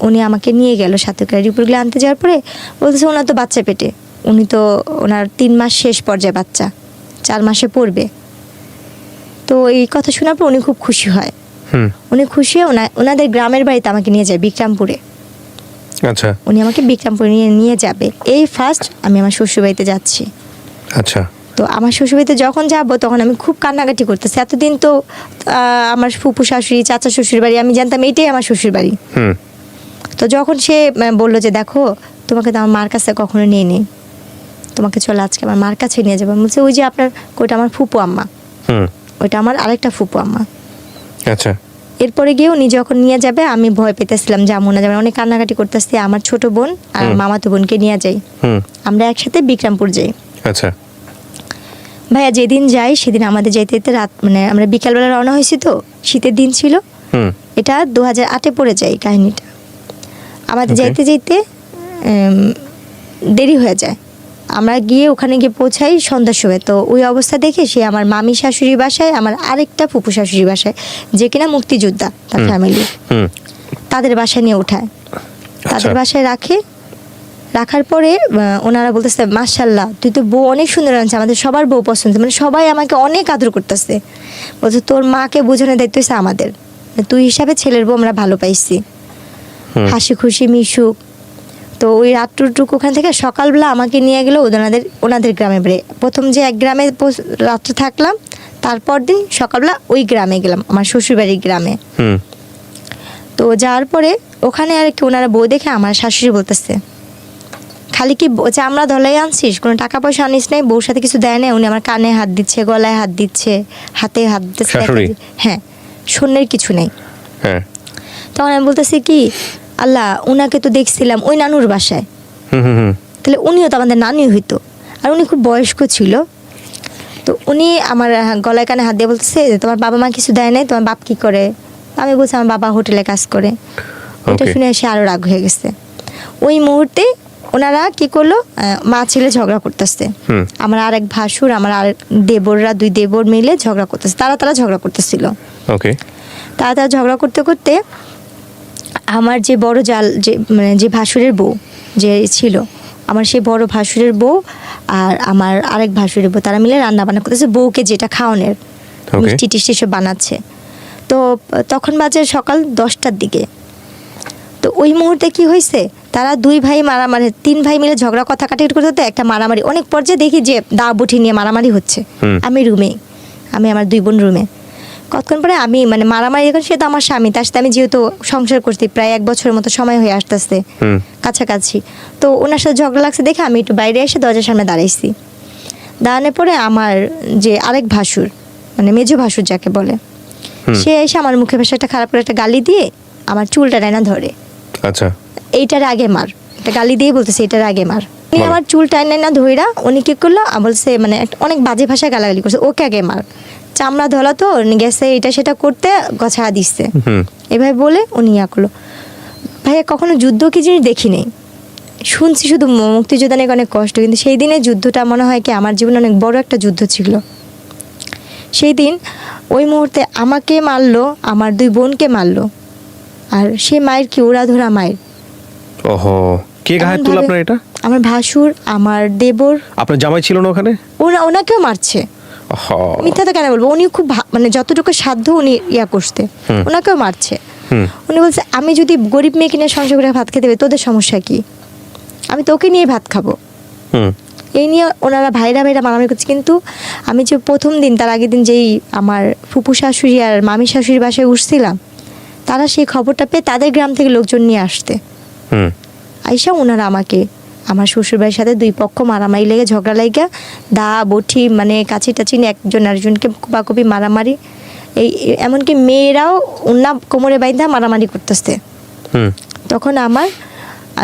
উনি আমাকে নিয়ে গেল সাথে করে। রিপোর্টগুলো আনতে যাওয়ার পরে বলতেছে ওনার তো বাচ্চা পেটে, উনি তো ওনার 3 মাস শেষ পর্যায়ে, বাচ্চা 4 মাসে পড়বে। তো এই কথা শোনার পর উনি খুব খুশি হয়। উনি খুশি হয়ে ওনাদের গ্রামের বাড়িতে আমাকে নিয়ে যায়, বিক্রমপুরে। আচ্ছা, উনি আমাকে বিক্রমপুরে নিয়ে যাবে। এই ফার্স্ট আমি আমার শ্বশুর বাড়িতে যাচ্ছি। আচ্ছা, তো আমার শ্বশুরবাড়িতে যখন যাব তখন আমি খুব কান্নাকাটি করতেছি। এতদিন তো আমার ফুপু শাশুড়ি, চাচা শ্বশুর বাড়ি, আমি জানতাম এটাই আমার শ্বশুর বাড়ি। তো যখন সে বললো যে দেখো তোমাকে তো আমার মার কাছে কখনো নিয়ে নেই, তোমাকে চলো আজকে আমার মার কাছে নিয়ে যাবো। বলছে ওই যে আপনার ওইটা আমার ফুপু আম্মা, ওইটা আমার আরেকটা ফুপু আম্মা। আচ্ছা। এরপরে গিয়ে উনি যখন নিয়ে যাবে আমি ভয় পেতেছিলাম যে আম্মু না যাবে, অনেক কান্নাকাটি করতেছি। আমার ছোট বোন আর মামাতো বোনকে নিয়ে যাই, আমরা একসাথে বিক্রমপুর যাই। আচ্ছা ভাইয়া, যেদিন যাই সেদিন আমাদের যাইতে যেতে রাত, মানে আমরা বিকালবেলা রওনা হয়েছি, তো শীতের দিন ছিল, এটা 2008-এ পড়ে যায় কাহিনীটা। আমাদের যাইতে যাইতে দেরি হয়ে যায়। আমরা গিয়ে ওখানে গিয়ে পৌঁছাই সন্ধ্যার সময়। তো ওই অবস্থা দেখে সে আমার মামি শাশুড়ির বাসায়, আমার আরেকটা ফুপু শাশুড়ির বাসায়, যে কিনা মুক্তিযোদ্ধা তার ফ্যামিলি, তাদের বাসায় নিয়ে ওঠায়। তাদের বাসায় রাখার পরে ওনারা বলতেছে মাশাআল্লাহ তুই তো বউ অনেক সুন্দর আনছে, আমাদের সবার বউ পছন্দ, মানে সবাই আমাকে অনেক আদর করতেছে। বলছে তোর মাকে বোঝানোর দায়িত্ব হচ্ছে আমাদের, তুই হিসাবে ছেলের বউ আমরা ভালো পাইছি, হাসি খুশি মিশুক। তো ওই রাত্রটুকু ওখান থেকে সকালবেলা আমাকে নিয়ে গেলো ওনাদের গ্রামে বেড়ে। প্রথম যে এক গ্রামে রাত্রে থাকলাম, তারপর দিন সকালবেলা ওই গ্রামে গেলাম, আমার শ্বশুরবাড়ির গ্রামে। তো যাওয়ার পরে ওখানে আর কি ওনারা বউ দেখে আমার শাশুড়ি বলতেছে খালি কি চামড়া ধলাই আনছিস, কোনো টাকা পয়সা আনিস নাই, বউর সাথে কিছু দেয় না। উনি আমার কানে হাত দিচ্ছে, গলায় হাত দিচ্ছে, হাতে হাত দিচ্ছে, হ্যাঁ শূন্যের কিছু নেই। তখন আমি বলতেছি কি আল্লাহ উনাকে তো দেখছিলাম ওই নানুর বাসায়, তাহলে উনিও তো আমাদের নানি হইতো, আর উনি খুব বয়স্ক ছিল। তো উনি আমার গলায় কানে হাত দিয়ে বলতেছে তোমার বাবা মা কিছু দেয় নাই, তোমার বাপ কি করে? আমি বলছি আমার বাবা হোটেলে কাজ করে। এটা শুনে এসে আরো রাগ হয়ে গেছে। ওই মুহূর্তে ওনারা কি করলো, মা ছেলে ঝগড়া করতেছে, আমার আরেক ভাসুর, আমার আরেক দেবররা, দুই দেবর মিলে ঝগড়া করতেছে, তারা ঝগড়া করতেছিল। তারা ঝগড়া করতে করতে আমার যে বড় মানে যে ভাসুরের বউ যে ছিল, আমার সেই বড় ভাসুরের বউ আর আমার আরেক ভাসুরের বউ, তারা মিলে রান্না বান্না করতেছে, বউকে যেটা খাওয়ানোর মিষ্টি টিষ্টি সব বানাচ্ছে। তো তখন বাজে সকাল 10টার দিকে। তো ওই মুহূর্তে কি হয়েছে, তারা দুই ভাই মারামারি, তিন ভাই মিলে ঝগড়া কথা কাটাকাটি করতে একটা মারামারি, অনেক পর্যায়ে দেখি যে দা বটি নিয়ে মারামারি হচ্ছে। আমি আমার দুই বোন রুমে। কতক্ষণ পরে আমি মানে মারামারি যখন, সে তো আমার স্বামী, তার সাথে আমি যেহেতু সংসার করছি প্রায় 1 বছরের মতো সময় হয়ে আসতেছে কাছাকাছি, তো ওনার সাথে ঝগড়া লাগছে দেখে আমি একটু বাইরে এসে দরজার সামনে দাঁড়াইছি। দাঁড়ানোর পরে আমার যে আরেক ভাসুর, মানে মেজো ভাসুর যাকে বলে, সে এসে আমার মুখে ভাষা একটা খারাপ করে একটা গালি দিয়ে আমার চুলটা টাইনা ধরে। আচ্ছা, এইটার আগে মার, একটা গালি দিয়ে বলতেছে এটার আগে মার। উনি আমার চুল টাইনা ধইরা উনি কি করলো বলছে, মানে অনেক বাজে ভাষায় গালাগালি করছে, ওকে আগে মার, চামড়া ধলা তো গেছে এটা সেটা করতে গছা দিচ্ছে, এভাবে বলে উনি ইয়া করলো। ভাইয়া কখনো যুদ্ধ কি জিনিস দেখি নেই, শুনছি শুধু মুক্তিযোদ্ধা নিয়ে অনেক কষ্ট, কিন্তু সেই দিনের যুদ্ধটা মনে হয় কি আমার জীবনে অনেক বড় একটা যুদ্ধ ছিল। সেই দিন ওই মুহূর্তে আমাকে মারলো, আমার দুই বোনকে মারলো, আর সেই মায়ের কি ওরা ধরা মায়ের। ওহো, কে গায়ে তুল আপনার? এটা আমার ভাসুর, আমার দেবর। আপনার জামাই ছিল না ওখানে? ওনাকেও মারছে। মিথ্যা তো কেন বলবো, উনি খুব মানে যতটুকু সাধ্য উনি ইয়া করতে, ওনাকেও মারছে। উনি বলছে আমি যদি গরিব মেয়ে কিনে সংসার করে ভাত খেতে হবে, তোদের সমস্যা কি? আমি তোকে নিয়ে ভাত খাবো। এই নিয়ে ওনারা ভাইরা মারামারি করছে। কিন্তু আমি যে প্রথম দিন, তার আগের দিন যেই আমার ফুপু শাশুড়ি আর মামি শাশুড়ির বাসায় উঠছিলাম, তারা সেই খবরটা পেয়ে তাদের গ্রাম থেকে লোকজন নিয়ে আসতে, আইসা ওনারা আমাকে, আমার শ্বশুরবাড়ির সাথে দুই পক্ষ মারামারি লেগে ঝগড়া লেগে দা বটি মানে কাছি টাচি একজন আরেকজনকে কোপাকুপি মারামারি, এই এমনকি মেয়েরাও ওনা কোমরে বাইন্ধা মারামারি করতেছে। তখন আমার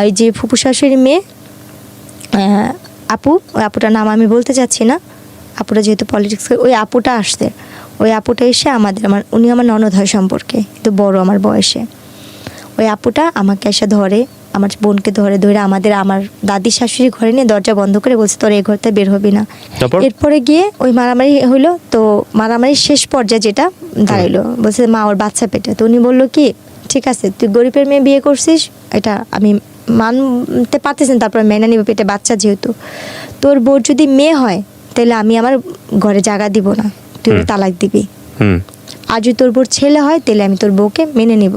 এই যে ফুপু শাশুড়ির মেয়ে আপু, ওই আপুটার নাম আমি বলতে চাচ্ছি না, আপুটা যেহেতু পলিটিক্স, ওই আপুটা আসছে। ওই আপুটা এসে উনি আমার ননদ হয় সম্পর্কে, কিন্তু বড় আমার বয়সে। ওই আপুটা আমাকে এসে ধরে, আমার বোনকে ধরে আমার দাদি শাশুড়ি ঘরে নিয়ে দরজা বন্ধ করে বলছে তোর এই ঘরতে বের হবি না। এরপরে গিয়ে ওই মারামারি হইলো। তো মারামারির শেষ পর্যায়ে যেটা দাঁড়াইলো, বলছে মা ওর বাচ্চা পেটে। তো উনি বললো কি ঠিক আছে তুই গরিবের মেয়ে বিয়ে করছিস, এটা আমি মানতে পারতেছেন, তারপর মেনে নিব, পেটে বাচ্চা যেহেতু। তোর বোর যদি মেয়ে হয় তাহলে আমি আমার ঘরে জায়গা দিব না, তুই ওর তালাক দিবি। আর যদি তোর বোর ছেলে হয় তাহলে আমি তোর বউকে মেনে নিব।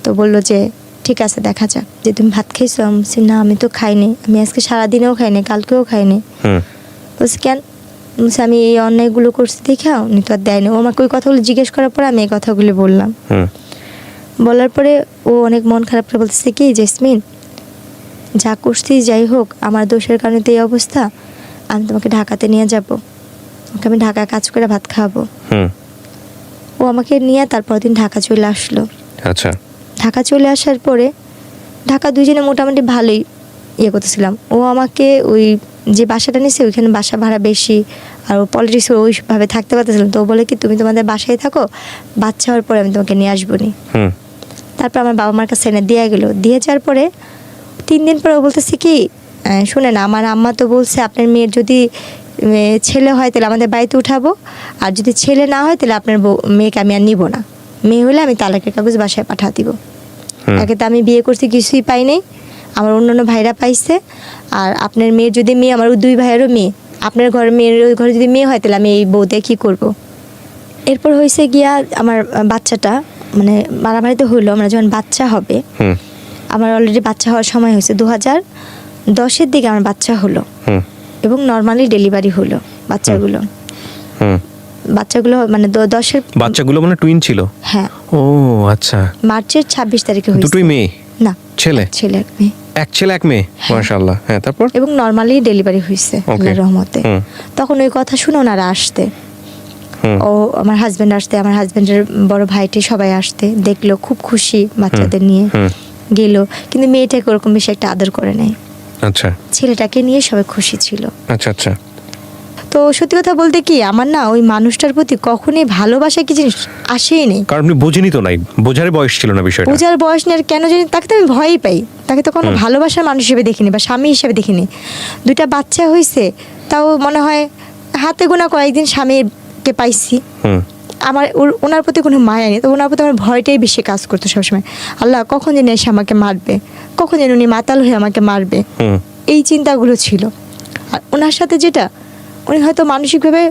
তো বললো যে ঠিক আছে দেখা যাক, যে তুমি ভাত খেয়েছো? আমি বলছি না আমি তো খাইনি, আমি আজকে সারাদিনেও খাইনি, কালকেও খাইনি। বলছি কেন? বলছি আমি এই অন্যায়গুলো করছি দেখা উনি তো আর দেয়নি। ও আমাকে ওই কথাগুলো জিজ্ঞেস করার পরে আমি এই কথাগুলি বললাম। বলার পরে ও অনেক মন খারাপ করে বলতেছে কি জেসমিন যা করছি যাই হোক, আমার দোষের কারণে তো এই অবস্থা, আমি তোমাকে ঢাকাতে নিয়ে যাব, ওকে আমি ঢাকায় কাজ করে ভাত খাওয়াবো। ও আমাকে নিয়ে তারপর দিন ঢাকা চলে আসলো। আচ্ছা, ঢাকা চলে আসার পরে ঢাকা দুজনে মোটামুটি ভালোই ইয়ে করতেছিলাম। ও আমাকে ওই যে বাসাটা নিয়েছে ওইখানে বাসা ভাড়া বেশি, আর ও পলিটিক্স ওইভাবে থাকতে পারতেছিলাম। তো ও বলে কি তুমি তোমাদের বাসায় থাকো, বাচ্চা হওয়ার পরে আমি তোমাকে নিয়ে আসবো নি। তারপর আমার বাবা মার কাছে এনে দিয়ে গেলো। দিয়ে যাওয়ার পরে 3 দিন পরে ও বলতেছে কি শুনেন, আমার আম্মা তো বলছে আপনার মেয়ের যদি ছেলে হয় তাহলে আমাদের বাড়িতে উঠাবো, আর যদি ছেলে না হয় তাহলে আপনার মেয়েকে আমি আর নিব না, মেয়ে হলে আমি তালাকের কাগজ বাসায় পাঠা দিব। একে তো আমি বিয়ে করছি কিছুই পাই নাই, আমার অন্য ভাইরা পাইছে। আর আপনার মেয়ের যদি মেয়ে, আমার 2 ভাইয়েরও মেয়ে, আপনার ঘরে মেয়ের ওই ঘরে যদি মেয়ে হয় তাহলে আমি এই বউ দিয়ে কী করবো। এরপর হয়েছে গিয়া আমার বাচ্চাটা মানে মারামারিতে হইলো, আমরা যখন বাচ্চা হবে, আমার অলরেডি বাচ্চা হওয়ার সময় হয়েছে 2010-এর দিকে আমার বাচ্চা হলো এবং নর্মালি ডেলিভারি হলো বাচ্চাগুলো। বাচ্চাগুলো মানে 10-এর বাচ্চাগুলো মানে টুইন ছিল? হ্যাঁ। ও আচ্ছা। মার্চের 26 তারিখে হয়েছে। দুটোই মেয়ে? না, ছেলে। ছেলে এক মেয়ে। এক ছেলে এক মেয়ে, মাশাআল্লাহ। হ্যাঁ, তারপর? এবং নর্মালি ডেলিভারি হয়েছে আল্লাহর রহমতে। তখন ওই কথা শুনে ওনারা আসতে, ও আমার হাজবেন্ড আসতে, আমার হাজবেন্ডের বড় ভাইটি সবাই আসতে, দেখলো খুব খুশি বাচ্চাদের নিয়ে গেল, কিন্তু মেয়েটাকে ওরকম বেশি একটা আদর করে নাই। আচ্ছা। ছেলেটাকে নিয়ে সবাই খুশি ছিল। আচ্ছা আচ্ছা। তো সত্যি কথা বলতে কি, আমার না ওই মানুষটার প্রতি কখনোই ভালোবাসা কি জিনিস আসেই নেই। কারণ আপনি বুঝিনি তো, নাই বোঝার বয়স ছিল না বিষয়টা। বোঝার বয়স নেই, আর কেন জানি তাকে তো আমি ভয়ই পাই, তাকে তো কোনো ভালোবাসার মানুষ হিসেবে দেখিনি বা স্বামী হিসেবে দেখিনি। 2টা বাচ্চা হয়েছে, তাও মনে হয় হাতে গোনা কয়েকদিন স্বামীকে পাইছি। আমার ওনার প্রতি কোনো মায়া নেই, তো ওনার প্রতি আমার ভয়টাই বেশি কাজ করতো সবসময়। আল্লাহ কখন যেন এসে আমাকে মারবে, কখন যেন উনি মাতাল হয়ে আমাকে মারবে, এই চিন্তাগুলো ছিল। আর ওনার সাথে যেটা, উনি হয়তো মানসিকভাবে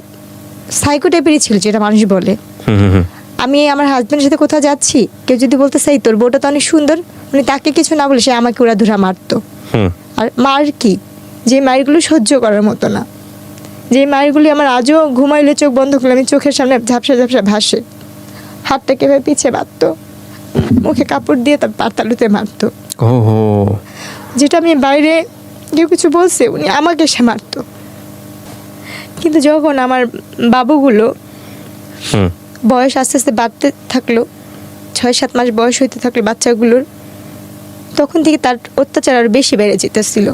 সাইকো টাইপেরই ছিল, যেটা মানুষ বলে। আমি আমার হাজবেন্ডের সাথে কোথাও যাচ্ছি, কেউ যদি বলতে চাই তোর বউটা তো অনেক সুন্দর, উনি তাকে কিছু না বলে সে আমাকে উড়াধুরা মারতো। আর মার কি, যে মারগুলো সহ্য করার মতো না, যে মারগুলি আমার আজও ঘুমাইলে চোখ বন্ধ করলে আমি চোখের সামনে ঝাপসা ঝাপসা ভাসে। হাতটাকে এভাবে পিছিয়ে বাঁধতো, মুখে কাপড় দিয়ে তার পাতালুতে মারতো। যেটা আমি বাইরে কেউ কিছু বলছে উনি আমাকে সে মারতো। কিন্তু যখন আমার বাবুগুলো বয়স আস্তে আস্তে বাড়তে থাকলো, 6-7 মাস বয়স হইতে থাকলো বাচ্চাগুলোর, তখন থেকে তার অত্যাচার আরো বেশি বেড়ে যেতেছিল।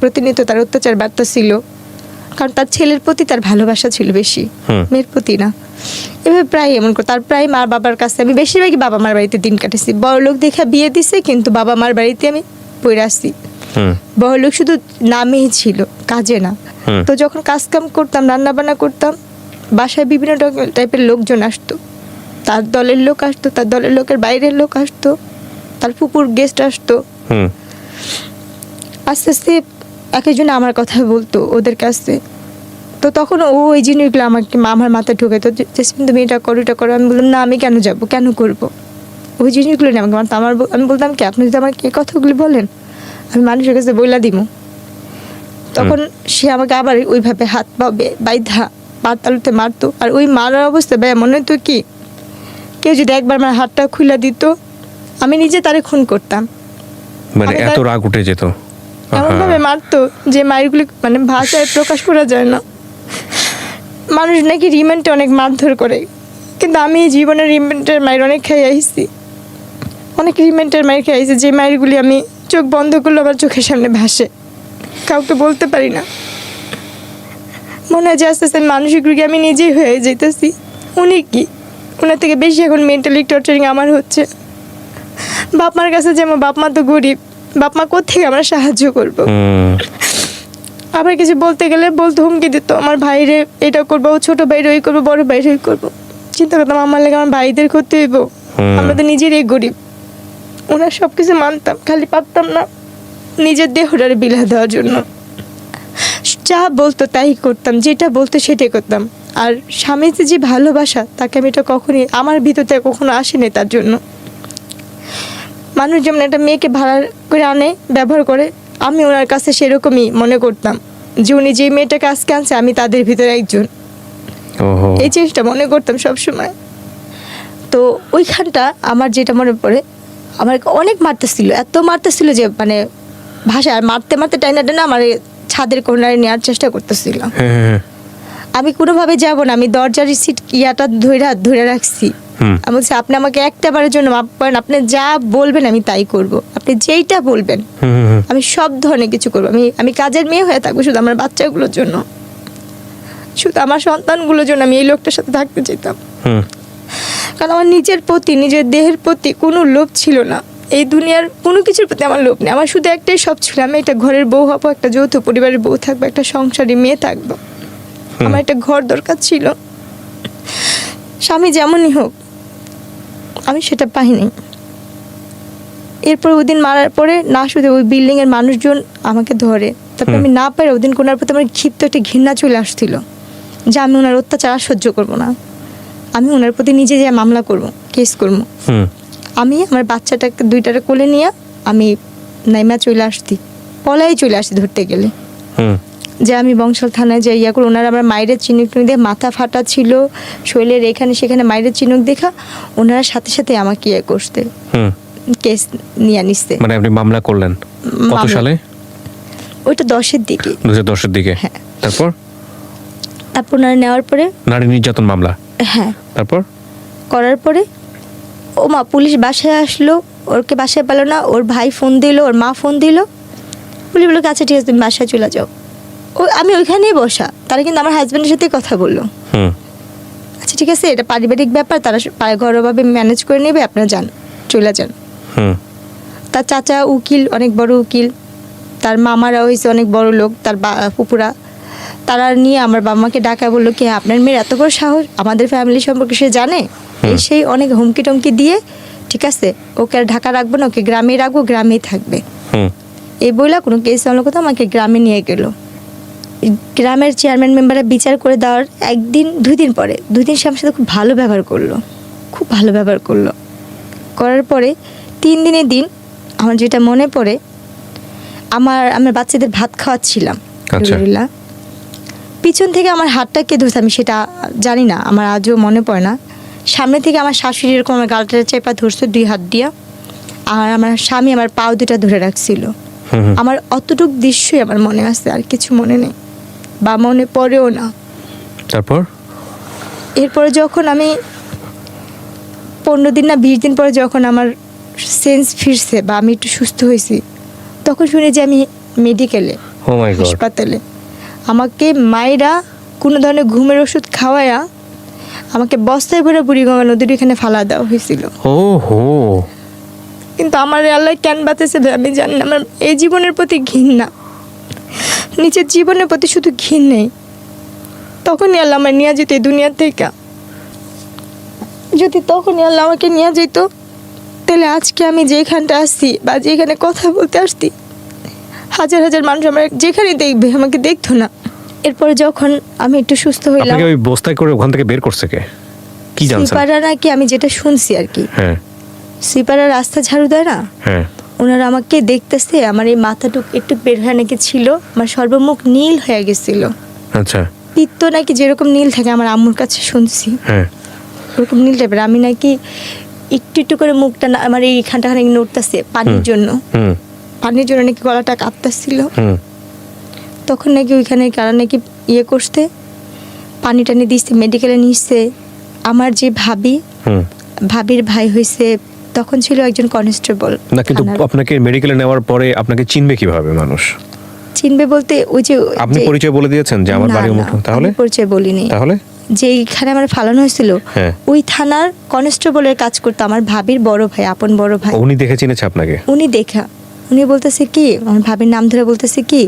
প্রতিনিয়ত তার অত্যাচার বাড়তেছিল, কারণ তার ছেলের প্রতি তার ভালোবাসা ছিল বেশি, মেয়ের প্রতি না। এভাবে প্রায় এমন করে তার প্রায় মা বাবার কাছে, আমি বেশিরভাগই বাবা মার বাড়িতে দিন কাটেছি। বড় লোক দেখে বিয়ে দিছে, কিন্তু বাবা মার বাড়িতে আমি পড়ে আসছি। বড় লোক শুধু নামেই ছিল, কাজে না। তো যখন কাজ কাম করতাম, রান্না বান্না করতাম, বাসায় বিভিন্ন টাইপের লোকজন আসতো। তার দলের লোক আসতো, তার দলের লোকের বাইরের লোক আসতো, তার ফুপুর গেস্ট আসতো। আস্তে আস্তে এক একজন আমার কথা বলতো ওদের কাছে। তো তখন ও ওই জিনিসগুলো আমাকে আমার মাথায় ঢুকে, তো তুমি এটা করো এটা করো। আমি বললাম না, আমি কেন যাব, কেন করব, ওই জিনিসগুলো নিয়ে আমাকে মারতো। আমি বলতাম কি, আপনি যদি আমাকে এই কথাগুলি বলেন আমি মানুষের কাছে বইলা দিব। তখন সে আমাকে আবার ওইভাবে হাত পা বাইধা পাতালুতে মারতো। আর ওই মারার অবস্থা ভাই মনে হতো কি, কেউ যদি একবার আমার হাতটা খুলে দিত, আমি নিজে তারে খুন করতাম। মানে এত রাগ উঠে যেত, এমন ভাবে মারতো যে মারগুলি মানে ভাষায় প্রকাশ করা যায় না। মানুষ নাকি রিমান্ডে অনেক মারধর করে, কিন্তু আমি জীবনের রিমান্ডের মায়ের অনেক খেয়ে আইছি, অনেক রিমান্ডের মায়ের খেয়ে আইছি, যে মায়েরগুলি আমি চোখ বন্ধ করলে আমার চোখের সামনে ভাসে, কাউকে বলতে পারি না। মনে হয় যে আস্তে আস্তে মানসিক রোগী আমি নিজেই হয়ে যেতেছি। উনি কি, ওনার থেকে বেশি এখন মেন্টালি টর্চারিং আমার হচ্ছে। বাপ মার কাছে যেমন, বাপ মা তো গরিব, বাপ মা কোথেকে আমরা সাহায্য করবো। আবার কিছু বলতে গেলে বলতে হুমকি দিত, আমার ভাইরে এটা করবো, ছোট ভাইরে ওই করবো, বড় ভাইরে ওই করবো। চিন্তা করতাম আমার লাগে আমার ভাইদের ক্ষতি হইব, আমরা তো নিজেরই গরিব। ওনার সবকিছু মানতাম, খালি পারতাম না নিজের দেহটারে বিলা দেওয়ার জন্য। যা বলতো তাই করতাম, যেটা বলতো সেটাই করতাম। আর স্বামীতে যে ভালোবাসা, তাকে আমি এটা কখনই আমার ভিতরতে কখনো আসেনি। তার জন্য মানুষ যেমন একটা মেয়েকে ভাড়া করে আনে, ব্যবহার করে, আমি ওনার কাছে সেরকমই মনে করতাম যে উনি যে মেয়েটাকে আজকে আনছে আমি তাদের ভিতরে একজন। এই জিনিসটা মনে করতাম সবসময়। তো ওইখানটা আমার যেটা মনে পড়ে, আমার অনেক মারতেছিল, এত মারতেছিল যে মানে ভাষা, আর মারতে মারতে টাইনা টাইনা আমার ছাদের কোনারে নেওয়ার চেষ্টা করতেছিল। আমি কোনোভাবে যাব না, আমি দরজার সিট ইয়াটা ধরে রাখছি। আমি বলছি আপনি আমাকে একটা বারের জন্য মাফ করেন, আপনি যা বলবেন আমি তাই করব, আপনি যেইটা বলবেন আমি সব ধরনের কিছু করবো। আমি কাজের মেয়ে হয়ে থাকবো শুধু আমার বাচ্চাগুলোর জন্য, শুধু আমার সন্তানগুলোর জন্য আমি এই লোকটার সাথে থাকতে চাইতাম। কারণ আমার নিজের প্রতি, নিজের দেহের প্রতি কোনো লোভ ছিল না। এই দুনিয়ার কোনো কিছুর প্রতি আমার লোভ নেই। আমার শুধু একটাই সব ছিল, আমি একটা ঘরের বউ হবো, একটা যৌথ পরিবারের বউ থাকবো, একটা সংসারী মেয়ে থাকবো। আমার একটা ঘর দরকার ছিল। স্বামী যেমনই হোক, আমি সেটা পাইনি। এরপর ওই দিন মারার পরে না শুধু ওই বিল্ডিংয়ের মানুষজন আমাকে ধরে, তারপরে আমি না পারে ওই দিন কোনার প্রতি আমার ক্ষিপ্ত একটা ঘৃণা চলে আসছিল যে আমি ওনার অত্যাচার আর সহ্য করবো না, আমি ওনার প্রতি নিজে যে মামলা করবো, কেস করবো। আমি আমার বাচ্চাটাকে দুইটারে কোলে নিয়ে আমি নাইমা চলে আসছি, পলাই চলে আসছি ধরতে গেলে। যে আমি বংশাল থানায় যাই ইয়া করে, ওনারা আমার মায়ের চিনুক দিয়ে মাথা ফাটা ছিল, শরীরের এখানে সেখানে মায়ের চিনুক দেখা ওনারা সাথে সাথে আমাকে ইয়ে করতে কেস নিয়ে নিচ্ছে। মানে আপনি মামলা করলেন কত সালে? ওইটা 10-এর দিকে, 2010-এর দিকে। হ্যাঁ। তারপর ওনারা নেওয়ার পরে নারী নির্যাতন মামলা। হ্যাঁ। তারপর করার পরে ও মা পুলিশ বাসায় আসলো, ওরকে বাসায় পেলো না, ওর ভাই ফোন দিল, ওর মা ফোন দিল, পুলিশ বললো আচ্ছা ঠিক আছে তুমি বাসায় চলে যাও। আমি ওইখানেই বসা, তারা কিন্তু আমার হাজব্যান্ডের সাথে কথা বললো, আচ্ছা ঠিক আছে এটা পারিবারিক ব্যাপার, তারা ঘরোয়াভাবে ম্যানেজ করে নেবে, আপনারা যান, চলে যান। তার চাচা উকিল, অনেক বড় উকিল, তার মামারা হয়েছে অনেক বড় লোক, তার ফুপুরা, তারা নিয়ে আমার বাবা মাকে ডাকা বললো কি আপনার মেয়ের এত বড় সাহস, আমাদের ফ্যামিলি সম্পর্কে সে জানে, এই সেই অনেক হুমকি টমকি দিয়ে ঠিক আছে ওকে আর ঢাকা রাখবো না, ওকে গ্রামে রাখবো, গ্রামেই থাকবে। এই বইলা কোনো কেস হলো কথা আমাকে গ্রামে নিয়ে গেল। গ্রামের চেয়ারম্যান মেম্বাররা বিচার করে দেওয়ার 2 দিন পরে 2 দিন সে আমার সাথে খুব ভালো ব্যবহার করলো, খুব ভালো ব্যবহার করলো। করার পরে 3 দিনের দিন আমার যেটা মনে পড়ে, আমার বাচ্চাদের ভাত খাওয়াচ্ছিলাম, আলহামদুলিল্লাহ পিছন থেকে আমার হাতটা কে ধরছে আমি সেটা জানি না, আমার আজও মনে পড়ে না। সামনে থেকে আমার শাশুড়ি এরকম আমার গালটা চেপা ধরছে 2 হাত দিয়া, আর আমার স্বামী আমার পাও 2টা ধরে রাখছিল। আমার অতটুক দৃশ্যই আমার মনে আছে, আর কিছু মনে নেই বা মনে পড়েও না। তারপর এরপরে যখন আমি 15 দিন না 20 দিন পরে যখন আমার সেন্স ফিরছে বা আমি একটু সুস্থ হয়েছি, তখন শুনি যে আমি মেডিকেলে, হাসপাতালে আমাকে মায়েরা কোনো ধরনের ঘুমের ওষুধ খাওয়ায়া আমাকে বস্তায় ভরে বুড়িগঙ্গা নদীর এখানে ফালা দেওয়া হয়েছিল। কিন্তু আমার আল্লাহ কেন বাঁচাইছে আমি জানি না। আমার এই জীবনের প্রতি ঘৃণা, নিজের জীবনের প্রতি শুধু ঘৃণ নেই। তখনই আল্লাহ আমার নিয়ে যেত এই দুনিয়া থেকে। যদি তখনই আল্লাহ আমাকে নিয়ে যেত, তাহলে আজকে আমি যেখানটা আসছি বা যেখানে কথা বলতে আসছি, হাজার হাজার মানুষ আমার যেখানে দেখবে আমাকে দেখতো না। এরপরে যখন আমি একটু সুস্থ হইলাম, আপনাকে ওই বস্তায় করে ওখান থেকে বের করছে কে, কি জানছেন? সুইপাররা নাকি, আমি যেটা শুনছি আর কি, হ্যাঁ সুইপাররা রাস্তা ঝাড়ু দেয় না, হ্যাঁ, ওনারা আমাকে দেখতেছে, আমার এই মাথাটুক একটু বের হয়ে নাকি ছিল, আমার সর্বমুখ নীল হয়ে গেছিল। আচ্ছা, পিত্ত নাকি যেরকম নীল থাকে আমার আম্মুর কাছে শুনছি, হ্যাঁ ওরকম নীল টাইপের। আমি নাকি একটু একটু করে মুখটা আমার এইখানটা খানিক নড়তেছে পানির জন্য, পানির জন্য নাকি গলাটা কাঁপতেছিল। তখন নাকি ওইখানে কারা নাকি ইয়ে করতে পানি টানি দিচ্ছে, মেডিকেলে নিচ্ছে। আমার যে ভাবির ভাই হয়েছে তখন ছিল একজন কনস্টেবল না, কিন্তু আপনাকে মেডিকেলে নেওয়ার পরে আপনাকে চিনবে কিভাবে মানুষ? চিনবে বলতে ওই যে আপনি পরিচয় বলে দিয়েছেন যে আমার বাড়ি অমুক, তাহলে পরিচয় বলিনি। তাহলে যেখানে আমার ফালানো হয়েছিল ওই থানার কনস্টেবলের কাজ করতো আমার ভাবির বড় ভাই, আপন বড় ভাই। উনি দেখে চিনেছে আপনাকে? উনি বলতেছে কি, আমার ভাবির নাম ধরে বলতেছে কি,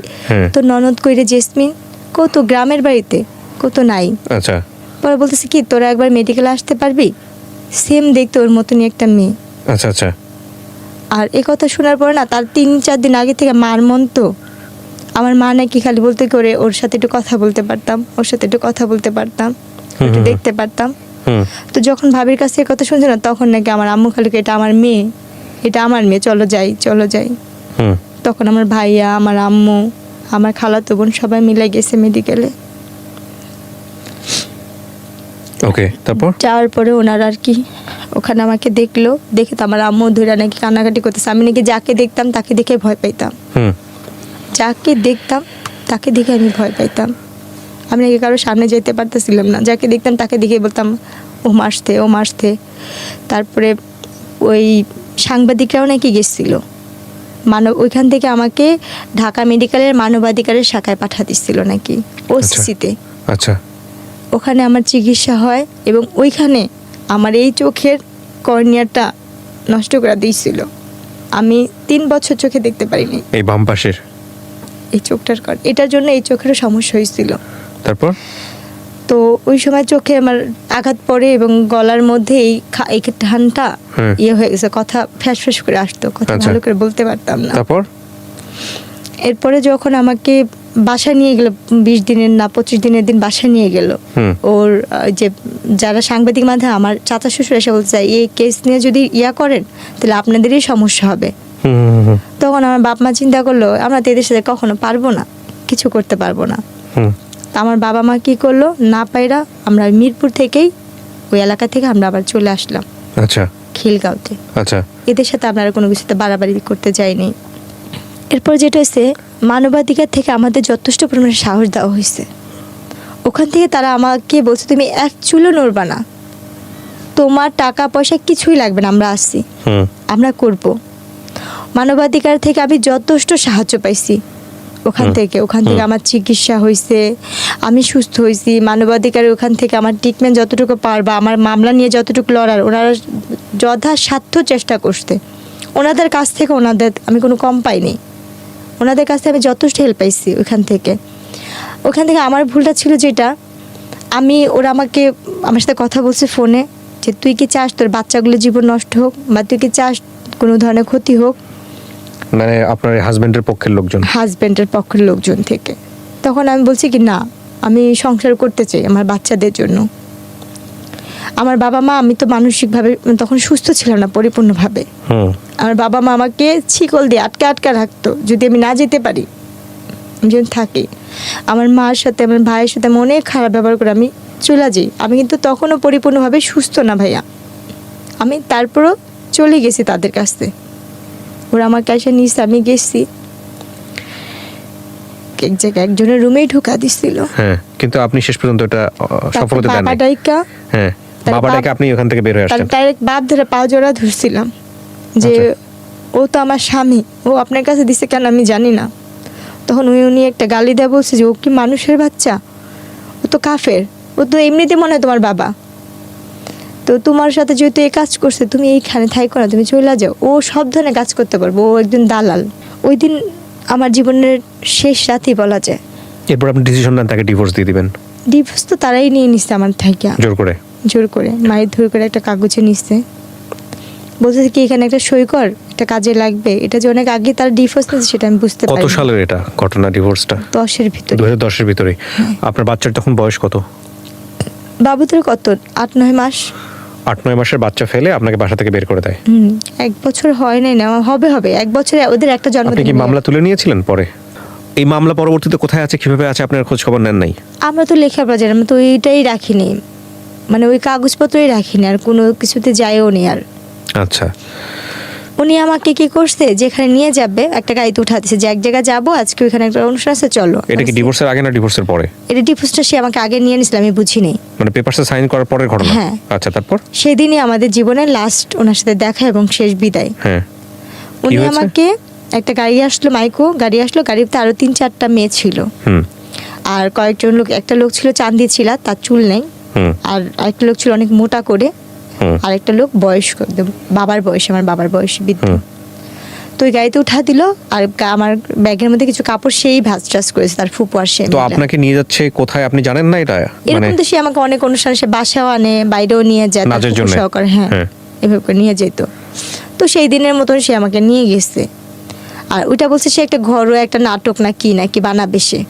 তো ননদ কইরে জেসমিন কত গ্রামের বাড়িতে কত নাই। আচ্ছা, পরে বলতেছে কি তোরা একবার মেডিকেলে আসতে পারবি, সেম দেখতে ওর মতনই একটা মেয়ে। আচ্ছা আচ্ছা। আর এই কথা শোনার পর না, তার 3-4 দিন আগে থেকে মার মন তো, আমার মা নাকি খালি বলতে করে ওর সাথে একটু কথা বলতে পারতাম, ওর সাথে একটু কথা বলতে পারতাম, একটু দেখতে পারতাম। তো যখন ভাবির কাছে এই কথা শুনছে না, তখন নাকি আমার আম্মু খালি এটা আমার মেয়ে, এটা আমার মেয়ে, চলো যাই চলো যাই। তখন আমার ভাইয়া, আমার আম্মু, আমার খালাতো বোন সবাই মিলে গেছে মেডিকেলে। ওকে, তারপর যাওয়ার পরে ওনারা আর কি ওখানে আমাকে দেখলো, দেখে তো আমার আম্মু ধরে নাকি কান্নাকাটি করতেছে। আমি নাকি যাকে দেখতাম তাকে দেখে ভয় পাইতাম, যাকে দেখতাম তাকে দেখে আমি ভয় পাইতাম। আমি নাকি কারোর সামনে যেতে পারতেছিলাম না, যাকে দেখতাম তাকে দেখে বলতাম ও মারতে ও মারতে। তারপরে ওই সাংবাদিকরাও নাকি গেছিল ওইখান থেকে আমাকে ঢাকা মেডিকেলের মানবাধিকারের শাখায় পাঠা দিচ্ছিল নাকি ওসিতে। আচ্ছা, ওখানে আমার চিকিৎসা হয় এবং ওইখানে আমার এই চোখের কর্নিয়াটা নষ্ট করে দিয়েছিল। আমি 3 বছর চোখে দেখতে পারিনি, এই বাম পাশের এই চোখটার কারণে। এটার জন্য এই চোখেরও সমস্যা হয়েছিল। তারপর তো ওই সময় চোখে আমার আঘাত পড়ে এবং গলার মধ্যে এই ঠানটা ইয়ে হয়ে গেছে, কথা ফ্যাস ফ্যাস করে আসতো, কথা আচ্ছা। ভালো করে বলতে পারতাম না। তারপর এরপরে যখন আমাকে বাসা নিয়ে গেল, 20 দিনের না 25 দিনের দিন বাসা নিয়ে গেল, ওর যে যারা সাংবাদিক মাধ্যমে আমার চাচা শ্বশুর এসে বলছে এই কেস নিয়ে যদি ইয়া করেন তাহলে আপনাদেরই সমস্যা হবে। তখন আমার বাপ মা চিন্তা করলো আমরা তো এদের সাথে কখনো পারবো না, কিছু করতে পারবো না। তা আমার বাবা মা কি করলো, না পাইরা আমরা মিরপুর থেকেই ওই এলাকা থেকে আমরা আবার চলে আসলাম আচ্ছা খিলগাঁওতে। আচ্ছা এদের সাথে আমরা আর কোনো কিছুতে বাড়াবাড়ি করতে যাইনি। এরপর যেটা হয়েছে, মানবাধিকার থেকে আমাদের যথেষ্ট পরিমাণে সাহস দেওয়া হয়েছে। ওখান থেকে তারা আমাকে বলছে তুমি এক চুলো নড়বা না, তোমার টাকা পয়সা কিছুই লাগবে না, আমরা আসছি, আমরা করব। মানবাধিকার থেকে আমি যথেষ্ট সাহায্য পাইছি ওখান থেকে আমার চিকিৎসা হয়েছে, আমি সুস্থ হয়েছি। মানবাধিকারের ওখান থেকে আমার ট্রিটমেন্ট যতটুকু পারবা, আমার মামলা নিয়ে যতটুকু লড়ার ওনারা যথাসাধ্য চেষ্টা করতে। ওনাদের কাছ থেকে আমি কোনো কম পাইনি, ওনাদের কাছ থেকে আমি যথেষ্ট হেল্প পাইছি ওখান থেকে। আমার ভুলটা ছিল যেটা, ওরা আমার সাথে কথা বলছে ফোনে যে তুই কি চাস তোর বাচ্চাগুলোর জীবন নষ্ট হোক, বা তুই কি চাস কোনো ধরনের ক্ষতি হোক, মানে আপনার হাজবেন্ডের পক্ষের লোকজন থেকে। তখন আমি বলছি কি না, আমি সংসার করতে চাই আমার বাচ্চাদের জন্য। আমার বাবা মা, আমি তো মানসিকভাবে তখন সুস্থ ছিলাম না পরিপূর্ণভাবে। আমার বাবা মা আমাকে শিকল দিয়ে আটকা রাখতো, যদি আমি না যেতে পারি, আমি যখন থাকি। আমার মার সাথে আমার ভাইয়ের সাথে আমি অনেক খারাপ ব্যবহার করে আমি চলে যাই। আমি কিন্তু তখনও পরিপূর্ণভাবে সুস্থ না ভাইয়া, আমি তারপরও চলে গেছি তাদের কাছে। ওরা আমার কাছে নিয়েছে, আমি গেছি এক জায়গায় একজনের রুমেই ঢুকা দিছিল। হ্যাঁ, কিন্তু আপনি শেষ পর্যন্ত এটা সফলতা দেন নাই। হ্যাঁ, বাবাটাকে আপনি ওখান থেকে বের হয়ে আসলেন। ডাইরেক্ট বাপ ধরে পা জোড়া ধরছিলাম যে ও তো আমার স্বামী, ও আপনার কাছে দিছে কেন আমি জানি না। তখন উনি একটা গালি দেয়, বলছে যে ও কি মানুষের বাচ্চা, ও তো কাফের, ও তো এমনিতে মনে হয় তোমার বাবা, তো তোমার সাথে যেহেতু এই কাজ করছে তুমি এইখানে থাইকো না, তুমি চলে যাও। ও সব ধরনের কাজ করতে পারবো, ও একজন দালাল। ওই দিন আমার জীবনের শেষ রাতই বলা যায়। এরপর আপনি ডিসিশন নেন তাকে ডিভোর্স দিয়ে দিবেন। ডিভোর্স তো তারাই নিয়ে নিচ্ছে আমার থেকে, জোর করে মায়ের ধরে করে একটা কাগজে নিচ্ছে, বলছে কি এখানে একটা সই কর, একটা কাজে লাগবে। এটা যে অনেক আগে তার ডিভোর্স নিয়েছে সেটা আমি বুঝতে পারি। কত সালের এটা ঘটনা, ডিভোর্সটা? 2010 এর ভিতরে। আপনার বাচ্চার তখন বয়স কত? বাবুদের কত 8-9 মাস। 8-9 মাসের বাচ্চা ফেলে আপনাকে বাসা থেকে বের করে দেয়। 1 বছর হয় নাই না, হবে 1 বছরে ওদের একটা জন্মদিন। আপনি কি মামলা তুলে নিয়েছিলেন পরে? এই মামলা পরবর্তীতে কোথায় আছে, কিভাবে আছে, আপনার খোঁজ খবর নেন নাই? আমরা তো লেখাপড়া জানি, আমরা তো ওইটাই রাখিনি, মানে ওই কাগজপত্রই রাখিনি, আর কোনো কিছুতে যাইও নি। আর আচ্ছা, উনি আমাকে কি করছে, যেখানে নিয়ে যাবে একটা গাড়িতে উঠা দিছে, যে এক জায়গায় যাবো আজকে, ওইখানে একটা অনুষ্ঠান আছে চলো। এটা কি ডিভোর্সের আগে না ডিভোর্সের পরে? এটা ডিভোর্সটা সে আমাকে আগে নিয়ে নিছিল, আমি বুঝিনি, মানে পেপারসে সাইন করার পরের ঘটনা? হ্যাঁ। আচ্ছা, তারপর? সেদিনই আমাদের জীবনের লাস্ট ওনার সাথে দেখা এবং শেষ বিদায়। হ্যাঁ, উনি আমাকে একটা গাড়ি আসলো, গাড়ি আসলো, গাড়িতে আরো 3-4টা মেয়ে ছিল, আর কয়েকজন লোক, একটা লোক ছিল চাঁদি ছিল, তার চুল নেই, আর আরেকটা লোক ছিল অনেক মোটা করে, আর একটা লোক বয়স্ক, বাবার বয়স, আমার বাবার বয়স, বৃদ্ধ। তো ওই গাড়িতে উঠা দিল, আর আমার ব্যাগের মধ্যে কিছু কাপড় সেই ভাঁজ টাজ করেছে তার ফুপু আর সে। তো আপনাকে নিয়ে যাচ্ছে কোথায় আপনি জানেন না এটা? এরকম তো সে আমাকে অনেক অনুষ্ঠানে সে বাসাও আনে, বাইরেও নিয়ে যায় নাচের জন্য সহকারে, হ্যাঁ এভাবে করে নিয়ে যেত। তো সেই দিনের মতন সে আমাকে নিয়ে গেছে, আর ওইটা বলছে সে একটা ঘরোয়া একটা নাটক না কি বানাবে সে,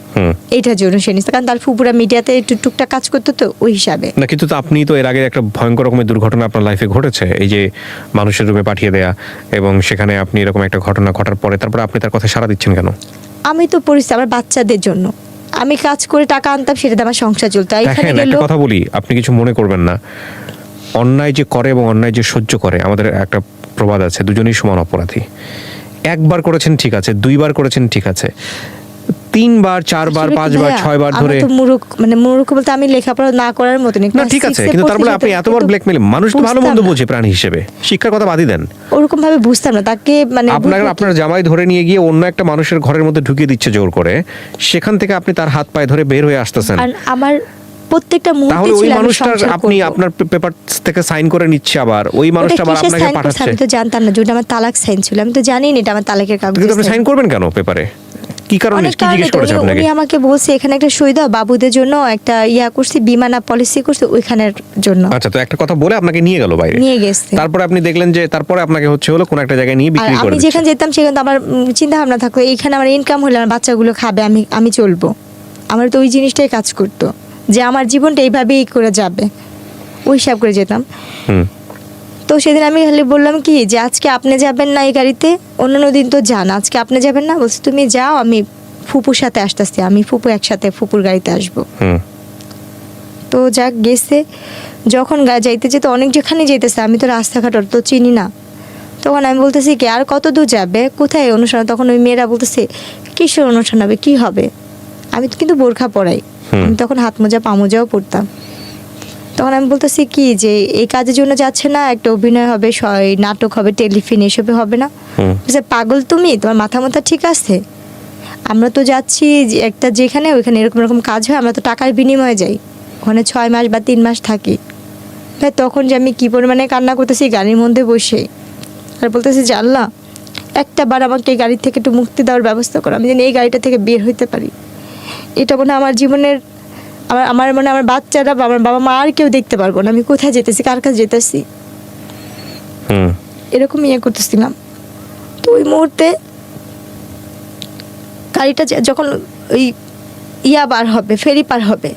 এইটার জন্য সে নিচ্ছে, কারণ তার ফুপুরা মিডিয়াতে একটু টুকটাক কাজ করতো, তো ওই হিসাবে না। কিন্তু তো আপনি তো এর আগে একটা ভয়ঙ্কর রকমের দুর্ঘটনা আপনার লাইফে ঘটেছে, এই যে মানুষের রুমে পাঠিয়ে দেয়া, এবং সেখানে আপনি এরকম একটা ঘটনা ঘটার পরে তারপরে আপনি তার কথা সাড়া দিচ্ছেন কেন? আমি তো পরিস্থিতি আমার বাচ্চাদের জন্য আমি কাজ করে টাকা আনতাম, সেটাতে আমার সংসার চলতো। একটা কথা বলি, আপনি কিছু মনে করবেন না, অন্যায় যে করে এবং অন্যায় যে সহ্য করে, আমাদের একটা প্রবাদ আছে, দুজনেই সমান অপরাধী। একবার করেছেন ঠিক আছে, 2বার করেছেন ঠিক আছে, 3বার 4বার 5বার 6বার ধরে মূর্খ বলতে আমি লেখাপড়া না করার মতো না, ঠিক আছে, কিন্তু তারপরে আপনি এতবার ব্ল্যাকমেল, মানুষ তো ভালো মন্দ বোঝে প্রাণী হিসেবে, শিক্ষার কথা বাদই দেন। ওরকম ভাবে বুঝতাম না তাকে, মানে আপনার জামাই ধরে নিয়ে গিয়ে অন্য একটা মানুষের ঘরের মধ্যে ঢুকিয়ে দিচ্ছে জোর করে, সেখান থেকে আপনি তার হাত পায়ে ধরে বের হয়ে আসতেছেন। আর আমার প্রত্যেকটা মুহূর্তে তাহলে ওই ছিল আমি মানুষটার সংসার আপনি করবো। আপনার পেপার থেকে সাইন করে নিচ্ছে, আবার ওই মানুষটা আবার ওটা কিসের আপনাকে sign করছে পাঠাচ্ছে। আমি তো জানতাম না, যেটা আমার তালাক সাইন ছিল, আমি তো জানি না এটা আমার তালাকের কাগজ। কিন্তু আপনি সাইন করবেন কেন পেপারে? কি কারণে, অনেক কি জিজ্ঞেস করেছে কারণে আপনাকে? উনি আমাকে বলছে এখানে একটা সই দাও, বাবুদের জন্য একটা করছি, বিমানা পলিসি করছি ওইখানের জন্য। আচ্ছা, তো একটা কথা বলে আপনাকে নিয়ে গেল বাইরে, নিয়ে গেছে। তারপরে আপনি দেখলেন যে তারপরে আপনাকে হচ্ছে হলো কোন একটা জায়গায় নিয়ে আর বিক্রি করে আমি দিচ্ছে। যেখানে যেতাম সেখানে তো আমার চিন্তা ভাবনা থাকতো এইখানে আমার ইনকাম হলে আমার বাচ্চাগুলো খাবে, আমি চলবো। আমার তো ওই জিনিসটাই কাজ করতো যে আমার জীবনটা এইভাবেই করে যাবে, ওই হিসাব করে যেতাম। হুম। তো সেদিন আমি খালি বললাম কি যে আজকে আপনি যাবেন না এই গাড়িতে, অন্যান্য দিন তো যান, আজকে আপনি যাবেন না? বলছে তুমি যাও, আমি ফুপুর সাথে আসতেছি, আমি ফুপু একসাথে ফুপুর গাড়িতে আসবো। হুম। তো যাক গেছে, যখন যাইতে যেতে অনেক যেখানে যেতেছে, আমি তো রাস্তাঘাট তো চিনি না। তখন আমি বলতেছি কি আর কত দূর যাবে, কোথায় অনুষ্ঠান? তখন ওই মেয়েরা বলতেছে কিসের অনুষ্ঠান হবে, কি হবে? আমি তো কিন্তু বোরখা পরাই, আমি তখন হাত মোজা পা মোজাও পরতাম। তখন আমি বলতেছি কি যে এই কাজের জন্য যাচ্ছে না, একটা অভিনয় হবে, নাটক হবে, টেলিফিল্ম, এসবে হবে না? বলছে পাগল তুমি, তোমার মাথা ঠিক আছে? আমরা তো যাচ্ছি একটা যেখানে ওইখানে এরকম এরকম কাজ হয়, আমরা তো টাকার বিনিময়ে যাই, ওখানে 6 মাস বা 3 মাস থাকি। ভাই তখন যে আমি কী পরিমাণে কান্না করতেছি গাড়ির মধ্যে বসে, আর বলতেছি যে আল্লাহ একটা বার আমাকে এই গাড়ি থেকে একটু মুক্তি দেওয়ার ব্যবস্থা করো, আমি যেন এই গাড়িটা থেকে বের হইতে পারি। এটা মনে হয় আমার জীবনের, আমার মনে আমার বাচ্চারা বা আমার বাবা মা আর কেউ দেখতে পারবো না আমি কোথায় যেতেছি, কার কাছে যেতেছি, এরকম করতেছিলাম। তো ওই মুহূর্তে গাড়িটা যখন ওই বার হবে, ফেরি পার হবে,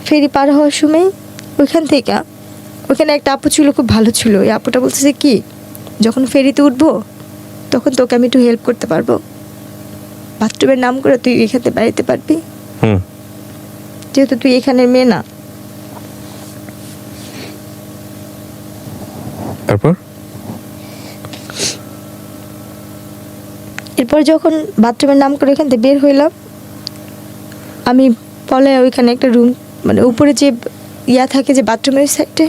ফেরি পার হওয়ার সময় ওইখান থেকে ওখানে একটা আপু ছিল, খুব ভালো ছিল। ওই আপুটা বলতেছে কি যখন ফেরিতে উঠবো তখন তোকে আমি একটু হেল্প করতে পারবো, বাথরুমের নাম করে তুই এখানে বেড়াইতে পারবি, যেহেতু তুই এখানের মেয়ে না। তারপর এরপর যখন বাথরুমের নাম করে এখান থেকে বের হইলাম, আমি পলে ওইখানে একটা রুম, মানে উপরে যে থাকে যে বাথরুমের সাইডে,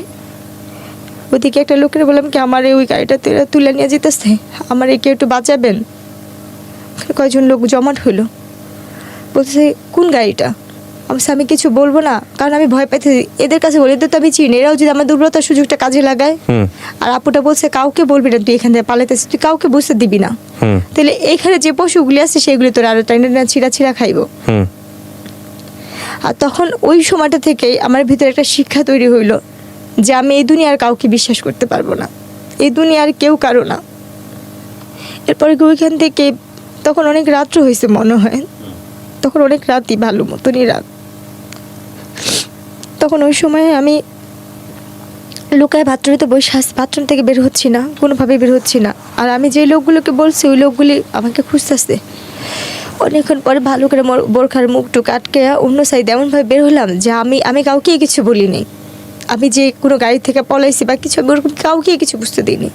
ওদিকে একটা লোকের বললাম কি আমার ওই গাড়িটা তুলে নিয়ে যেতেছে, আমার একে একটু বাঁচাবেন। কয়েকজন লোক জমাট হইলো, বলতেছে কোন গাড়িটা? আমি কিছু বলবো না, কারণ আমি ভয় পাইতেছি। এদের কাছে বলে এদের তো আমি চিনি, এরাও যদি আমার দুর্বলতার সুযোগটা কাজে লাগায়। আর আপুটা বলছে কাউকে বলবি না, তুই এখান থেকে পালাইতেছিস, তুই কাউকে বুঝতে দিবি না, তাহলে এখানে যে পশুগুলি আছে সেগুলি তোর আরো টাইনা ছিঁড়া খাইবো। আর তখন ওই সময়টা থেকেই আমার ভিতরে একটা শিক্ষা তৈরি হইলো যে আমি এই দুনিয়ার কাউকে বিশ্বাস করতে পারবো না, এই দুনিয়ার কেউ কারো না। এরপরে ওইখান থেকে তখন অনেক রাত্র হয়েছে মনে হয়, তখন অনেক রাতই, ভালো মতনই রাত। তখন ওই সময় আমি লুকায় বাথরুমেতে বসে আসছি, বাথরুম থেকে বের হচ্ছি না, কোনোভাবেই বের হচ্ছি না। আর আমি যে লোকগুলোকে বলছি ওই লোকগুলি আমাকে খুঁজতেছে। অনেকক্ষণ পরে ভালো করে বোরখার মুখটুক আটকে অন্য সাইডে এমনভাবে বের হলাম যে আমি কাউকেই কিছু বলিনি, আমি যে কোনো গাড়ি থেকে পলাইছি বা কিছু, ওরকম কাউকেই কিছু বুঝতে দিইনি।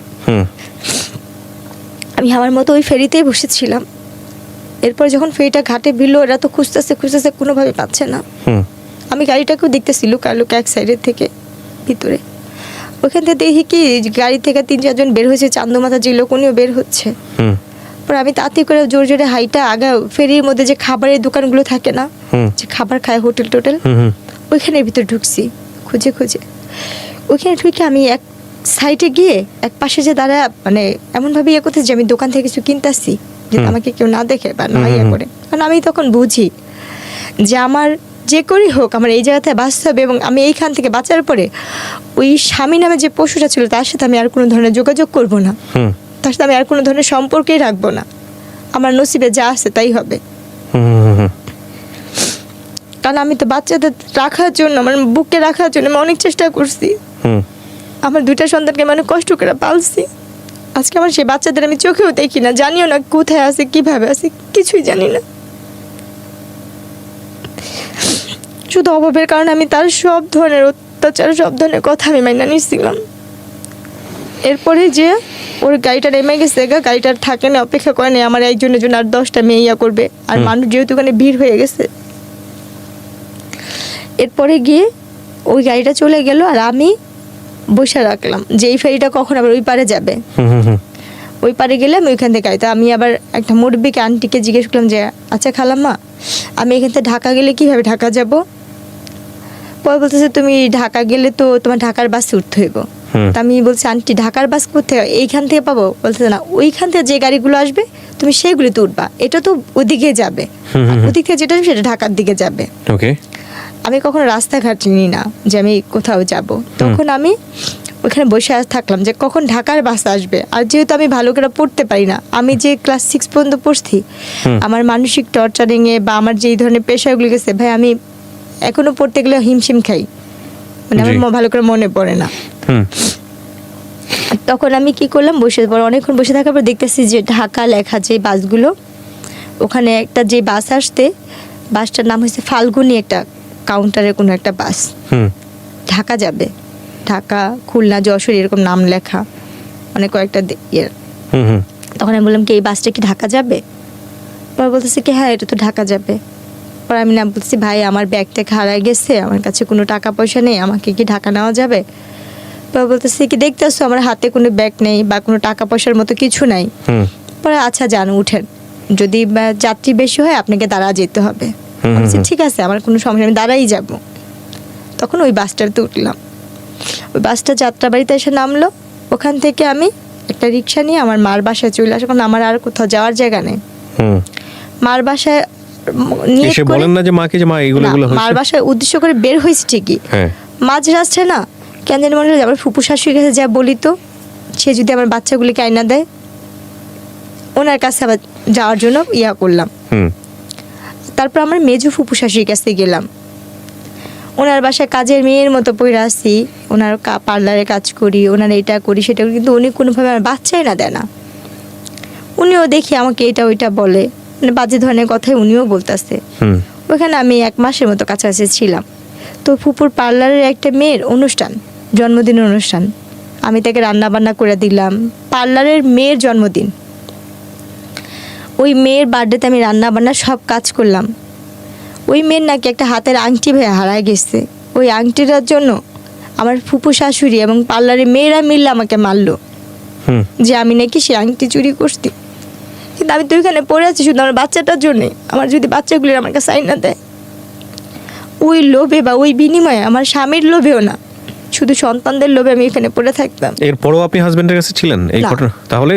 আমি আমার মতো ওই ফেরিতেই বসেছিলাম। এরপর যখন ফেরিটা ঘাটে ভিড়লো, এরা তো খুঁজতেছে কোনোভাবে পাচ্ছে না। আমি গাড়িটাকেও দেখতেছি লুকা এক সাইডের থেকে ভিতরে। ওইখান থেকে দেখি কি গাড়ি থেকে 3-4 জন বের হয়েছে, চান্দমাথা যে লোক উনিও বের হচ্ছে। পরে আমি তাড়াতাড়ি করে জোরে জোরে হাইটা আগা ফেরির মধ্যে যে খাবারের দোকানগুলো থাকে না, যে খাবার খায় হোটেল টোটেল, ওইখানের ভিতরে ঢুকছি খুঁজে ওইখানে ঢুকে আমি এক সাইডে গিয়ে এক পাশে যে দাঁড়া, মানে এমনভাবে করতেছি যে আমি দোকান থেকে কিছু কিনতেছি, যে আমাকে কেউ না দেখে বা না করে। কারণ আমি তখন বুঝি যে আমার যে করেই হোক আমার এই জায়গাতে বাঁচতে হবে, এবং আমি এইখান থেকে বাঁচার পরে ওই স্বামী নামে যে পশুটা ছিল তার সাথে আমি আর কোনো ধরনের যোগাযোগ করব না, তার সাথে আমি আর কোনো ধরনের সম্পর্কেই রাখবো না। আমার নসিবে যা আছে তাই হবে। কারণ আমি তো বাচ্চাদের রাখার জন্য, আমার বুকে রাখার জন্য আমি অনেক চেষ্টা করছি। আমার 2টা সন্তানকে আমি অনেক কষ্ট করে পালছি। আজকে আমার সেই বাচ্চাদের আমি চোখেও দেখি না, জানিও না কোথায় আছে, কিভাবে আছে, কিছুই জানি না। শুধু অভাবের কারণে আমি তার সব ধরনের অত্যাচার, সব ধরনের কথা আমি মাইনা নিচ্ছিলাম। এরপরে যে ওর গাড়িটা নেমে গেছে, গাড়িটার থাকে না, অপেক্ষা করে না আমার একজনের জন্য আর 10টা মেয়ে করবে। আর মানুষ যেহেতু ওখানে ভিড় হয়ে গেছে, এরপরে গিয়ে ওই গাড়িটা চলে গেল আর আমি বসে রাখলাম যে এই ফেরিটা কখন আবার ওই পারে যাবে। ওই পারে গেলে আমি ওইখান থেকে গাড়িতে, আমি আবার একটা মুরব্বিকে আন্টিকে জিজ্ঞেস করলাম যে আচ্ছা খালাম্মা, আমি এখান থেকে ঢাকা গেলে কীভাবে ঢাকা যাব? পরে বলতেছে তুমি ঢাকা গেলে তো তোমার ঢাকার বাসে উঠতে হইব। তা আমি বলছি আন্টি ঢাকার বাস কোথায়, এইখান থেকে পাবো? বলতেছে না, ওইখান থেকে যে গাড়িগুলো আসবে তুমি সেইগুলিতে উঠবা, এটা তো ওদিকে যাবে, ওদিক থেকে যেটা আসবে সেটা ঢাকার দিকে যাবে। ওকে। আমি কখনো রাস্তাঘাট নিই না যে আমি কোথাও যাব। তখন আমি ওখানে বসে থাকলাম যে কখন ঢাকার বাস আসবে। আর যেহেতু আমি ভালো করে পড়তে পারি না, আমি যে ক্লাস 6 পর্যন্ত পড়ছি, আমার মানসিক টর্চারিংয়ে বা আমার যে এই ধরনের পেশাগুলো গেছে ভাই, আমি এখনো পড়তে গেলে হিমশিম খাই, মানে আমার ভালো করে মনে পড়ে না। তখন আমি কি করলাম, বসে পর অনেকক্ষণ বসে থাকার পর দেখতেছি যে ঢাকা লেখা যে বাসগুলো, ওখানে একটা যে বাস আসতে, বাসটার নাম হচ্ছে ফাল্গুনি, একটা কাউন্টারের কোনো একটা বাস ঢাকা যাবে, ঢাকা খুলনা যশোর এরকম নাম লেখা, মানে কয়েকটা ইয়ে। তখন আমি বললাম কি এই বাসটা কি ঢাকা যাবে? পরে বলতেছে কি হ্যাঁ এটা তো ঢাকা যাবে। পরে আমি নাম বলতেছি ভাই আমার ব্যাগটা হারায় গেছে, আমার কাছে কোনো টাকা পয়সা নেই, আমাকে কি ঢাকা নেওয়া যাবে? পরে বলতেছি কি দেখতে আসছো আমার হাতে কোনো ব্যাগ নেই বা কোনো টাকা পয়সার মতো কিছু নাই। পরে আচ্ছা যান উঠেন, যদি যাত্রী বেশি হয় আপনাকে দাঁড়া যেতে হবে। ঠিক আছে আমার কোনো সমস্যা, আমি দাঁড়াই যাব। তখন ওই বাসটাতে উঠলাম, ওই বাসটা যাত্রাবাড়িতে এসে নামলো। ওখান থেকে আমি একটা রিক্সা নিয়ে আমার মার বাসায় চলে আসি, কারণ আমার আর কোথাও যাওয়ার জায়গা নেই। মার বাসায় এসে বলেন না যে মাকে যে মা এগুলো হয়েছে? মার বাসায় উদ্দেশ্য করে বের হয়েছে ঠিকই, মাঝ রাস্তায় না কেন জানি মনে হয় আমার ফুপু শাশুড়ির কাছে যা বলি তো, সে যদি আমার বাচ্চাগুলিকে আইনা দেয়, ওনার কাছে আবার যাওয়ার জন্য ইয়া করলাম। তারপর আমার মেজু ফুপু শাশুড়ির কাছে গেলাম, ওনার বাসায় কাজের মেয়ের মতো পড়ে আসি, ওনার পার্লারে কাজ করি, ওনার এটা করি সেটা করি, কিন্তু উনি কোনোভাবে আমার বাচ্চাই না দেয় না। উনিও দেখি আমাকে এটা ওইটা বলে, মানে বাজে ধরনের কথাই উনিও বলতেছে। ওখানে আমি 1 মাসের মতো কাছাকাছি ছিলাম। তো ফুপুর পার্লারের একটা মেয়ের অনুষ্ঠান, জন্মদিনের অনুষ্ঠান, আমি তাকে রান্না বান্না করে দিলাম। পার্লারের মেয়ের জন্মদিন, ওই মেয়ের বার্থডেতে আমি রান্না বান্না সব কাজ করলাম। ওই মেয়ের নাকি একটা হাতের আংটি ভাই হারায় গেছে, ওই আংটিটার জন্য আমার ফুপু শাশুড়ি এবং পার্লারের মেয়েরা মিললে আমাকে মারলো যে আমি নাকি সে আংটি চুরি করছি। কিন্তু আমি তো ওইখানে পড়ে আছি শুধু আমার বাচ্চাটার জন্যে, আমার যদি বাচ্চাগুলি আমার কাছে আইনা দেয়, ওই লোভে বা ওই বিনিময়ে, আমার স্বামীর লোভেও না, শুধু সন্তানদের লোভে আমি এখানে পড়ে থাকতাম। এরপরও আপনি হাজবেন্ডের কাছে ছিলেন এই ঘটনা? তাহলে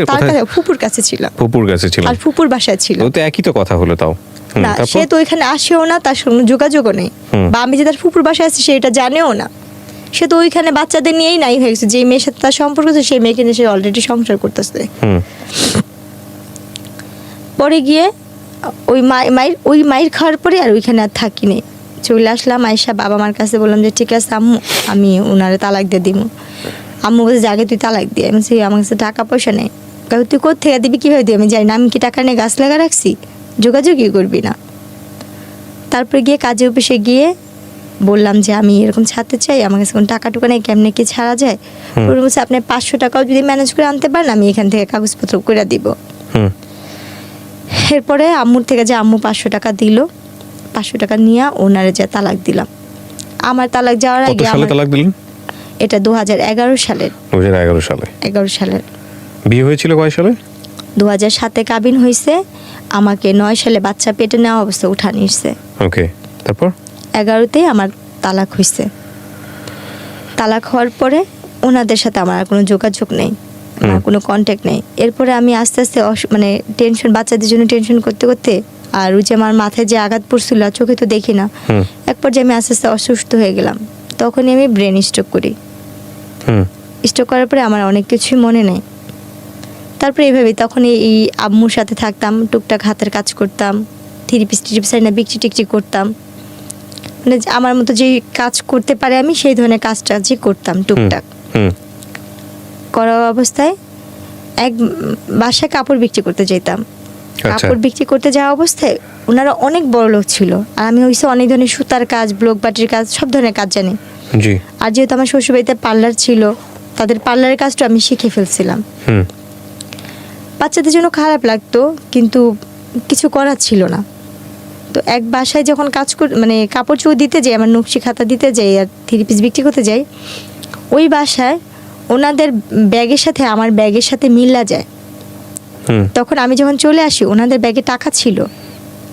ফুপুর কাছে ছিলাম। ফুপুর কাছে ছিলেন, আর ফুপুর বাসায় ছিল। তো একই তো কথা হলো। তাও না, সে তো ওইখানে আসেও না, তার সঙ্গে যোগাযোগও নেই, বা আমি যে তার ফুপুর বাসায় আছি সেটা জানেও না। সে তো ওইখানে বাচ্চাদের নিয়েই নাই হয়ে গেছে, যে মেয়ের সাথে তার সম্পর্ক আছে সেই মেয়েকে নিয়ে সে অলরেডি সংসার করতেছে। পরে গিয়ে ওই মায়ের খাওয়ার পরে আর ওইখানে আর থাকিনি, চলে আসলাম। আয়সা বাবা মার কাছে বললাম যে ঠিক আছে আম্মু আমি ওনারে তালাক দিয়ে দিব। আম্মু বলছে আগে তুই তালাক দিয়ে। আমি বলছি আমার কাছে টাকা পয়সা নেই। তুই কোথেকে দিবি, কীভাবে দিবি? আমি জানি না, আমি কি টাকা নিয়ে গাছ লাগা রাখছি? যোগাযোগই করবি না। তারপরে গিয়ে কাজে অফিসে গিয়ে বললাম যে আমি এরকম ছাড়তে চাই, আমার কাছে কোনো টাকা টুকা নেই, কেমনে কি ছাড়া যায়? ওরা বলছে আপনি 500 টাকাও যদি ম্যানেজ করে আনতে পারেন আমি এখান থেকে কাগজপত্র করে দিব। এরপরে আম্মুর থেকে যে আম্মু 500 টাকা দিল, 500 টাকা নিয়ে ওনারে যে তালাক দিলাম। আমার তালাক যাওয়ার আগে তালাক দিলেন? এটা 2011 সালের। 11 সালের। বিয়ে হয়েছিল কয় সালে? 2007-এ কাবিন হয়েছে, আমাকে 9 সালে বাচ্চা পেটে নেওয়া অবস্থা উঠা নিচ্ছে। ওকে, তারপর 11-তেই আমার তালাক হয়েছে। তালাক হওয়ার পরে ওনাদের সাথে আমার আর কোনো যোগাযোগ নেই, আমার কোনো কন্ট্যাক্ট নেই। এরপরে আমি আস্তে আস্তে মানে টেনশন, বাচ্চাদের জন্য টেনশন করতে করতে, আর ওই যে আমার মাথায় যে আঘাত পড়ছিল চোখে তো দেখি না, এক পর্যায়ে আমি আস্তে আস্তে অসুস্থ হয়ে গেলাম। তখনই আমি ব্রেন স্ট্রোক করি। স্ট্রোক করার পরে আমার অনেক কিছুই মনে নেই। তারপরে এইভাবে তখন এই আম্মুর সাথে থাকতাম, টুকটাক হাতের কাজ করতাম, থ্রিপিস না বিক্রি টিকটি করতাম, মানে আমার মতো যে কাজ করতে পারে আমি সেই ধরনের কাজটা যে করতাম টুকটাক। করা অবস্থায় এক বাসায় কাপড় বিক্রি করতে যেতাম। কাপড় বিক্রি করতে যাওয়া অবস্থায় ওনারা অনেক বড় লোক ছিল, আর আমি হয়েছে অনেক ধরনের সুতার কাজ, ব্লক বাটির কাজ, সব ধরনের কাজ জানি। আর যেহেতু আমার শ্বশুরবাড়িতে পার্লার ছিল, তাদের পার্লারের কাজটা আমি শিখে ফেলছিলাম। বাচ্চাদের জন্য খারাপ লাগতো, কিন্তু কিছু করার ছিল না। তো এক বাসায় যখন কাজ মানে কাপড় চোপড় দিতে যাই, আমার নকশি খাতা দিতে যাই আর থ্রি-পিস বিক্রি করতে যাই, ওই বাসায় ওনাদের ব্যাগের সাথে আমার ব্যাগের সাথে মিল্লা যায়। তখন আমি যখন চলে আসি ওনাদের ব্যাগে টাকা ছিল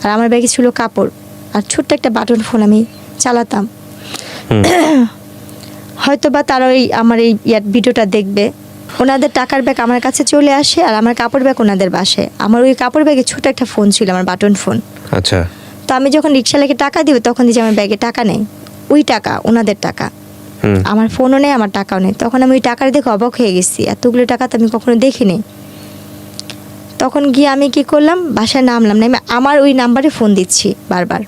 আর আমার ব্যাগে ছিল কাপড় আর ছোট্ট একটা বাটন ফোন আমি চালাতাম। হয়তো বা তারা ওই আমার এই ভিডিওটা দেখবে, ওনাদের টাকার ব্যাগ আমার কাছে চলে আসে আর আমার কাপড় ব্যাগ ওনাদের বাসায়। আমার ওই কাপড় ব্যাগে ছোট একটা ফোন ছিল, আমার বাটন ফোন। আচ্ছা। তো আমি যখন রিক্সাওয়ালাকে টাকা দিব তখন দিয়েছি আমার ব্যাগে টাকা নেই, ওই টাকা ওনাদের টাকা, আমার ফোনও নেই আমার টাকাও নেই। তখন আমি ওই টাকার দেখে অবাক হয়ে গেছি, এতগুলো টাকা তো আমি কখনো দেখিনি। তখন গিয়ে আমি কি করলাম, বাসায় নামলাম না, আমি আমার ওই নাম্বারে ফোন দিচ্ছি বারবার।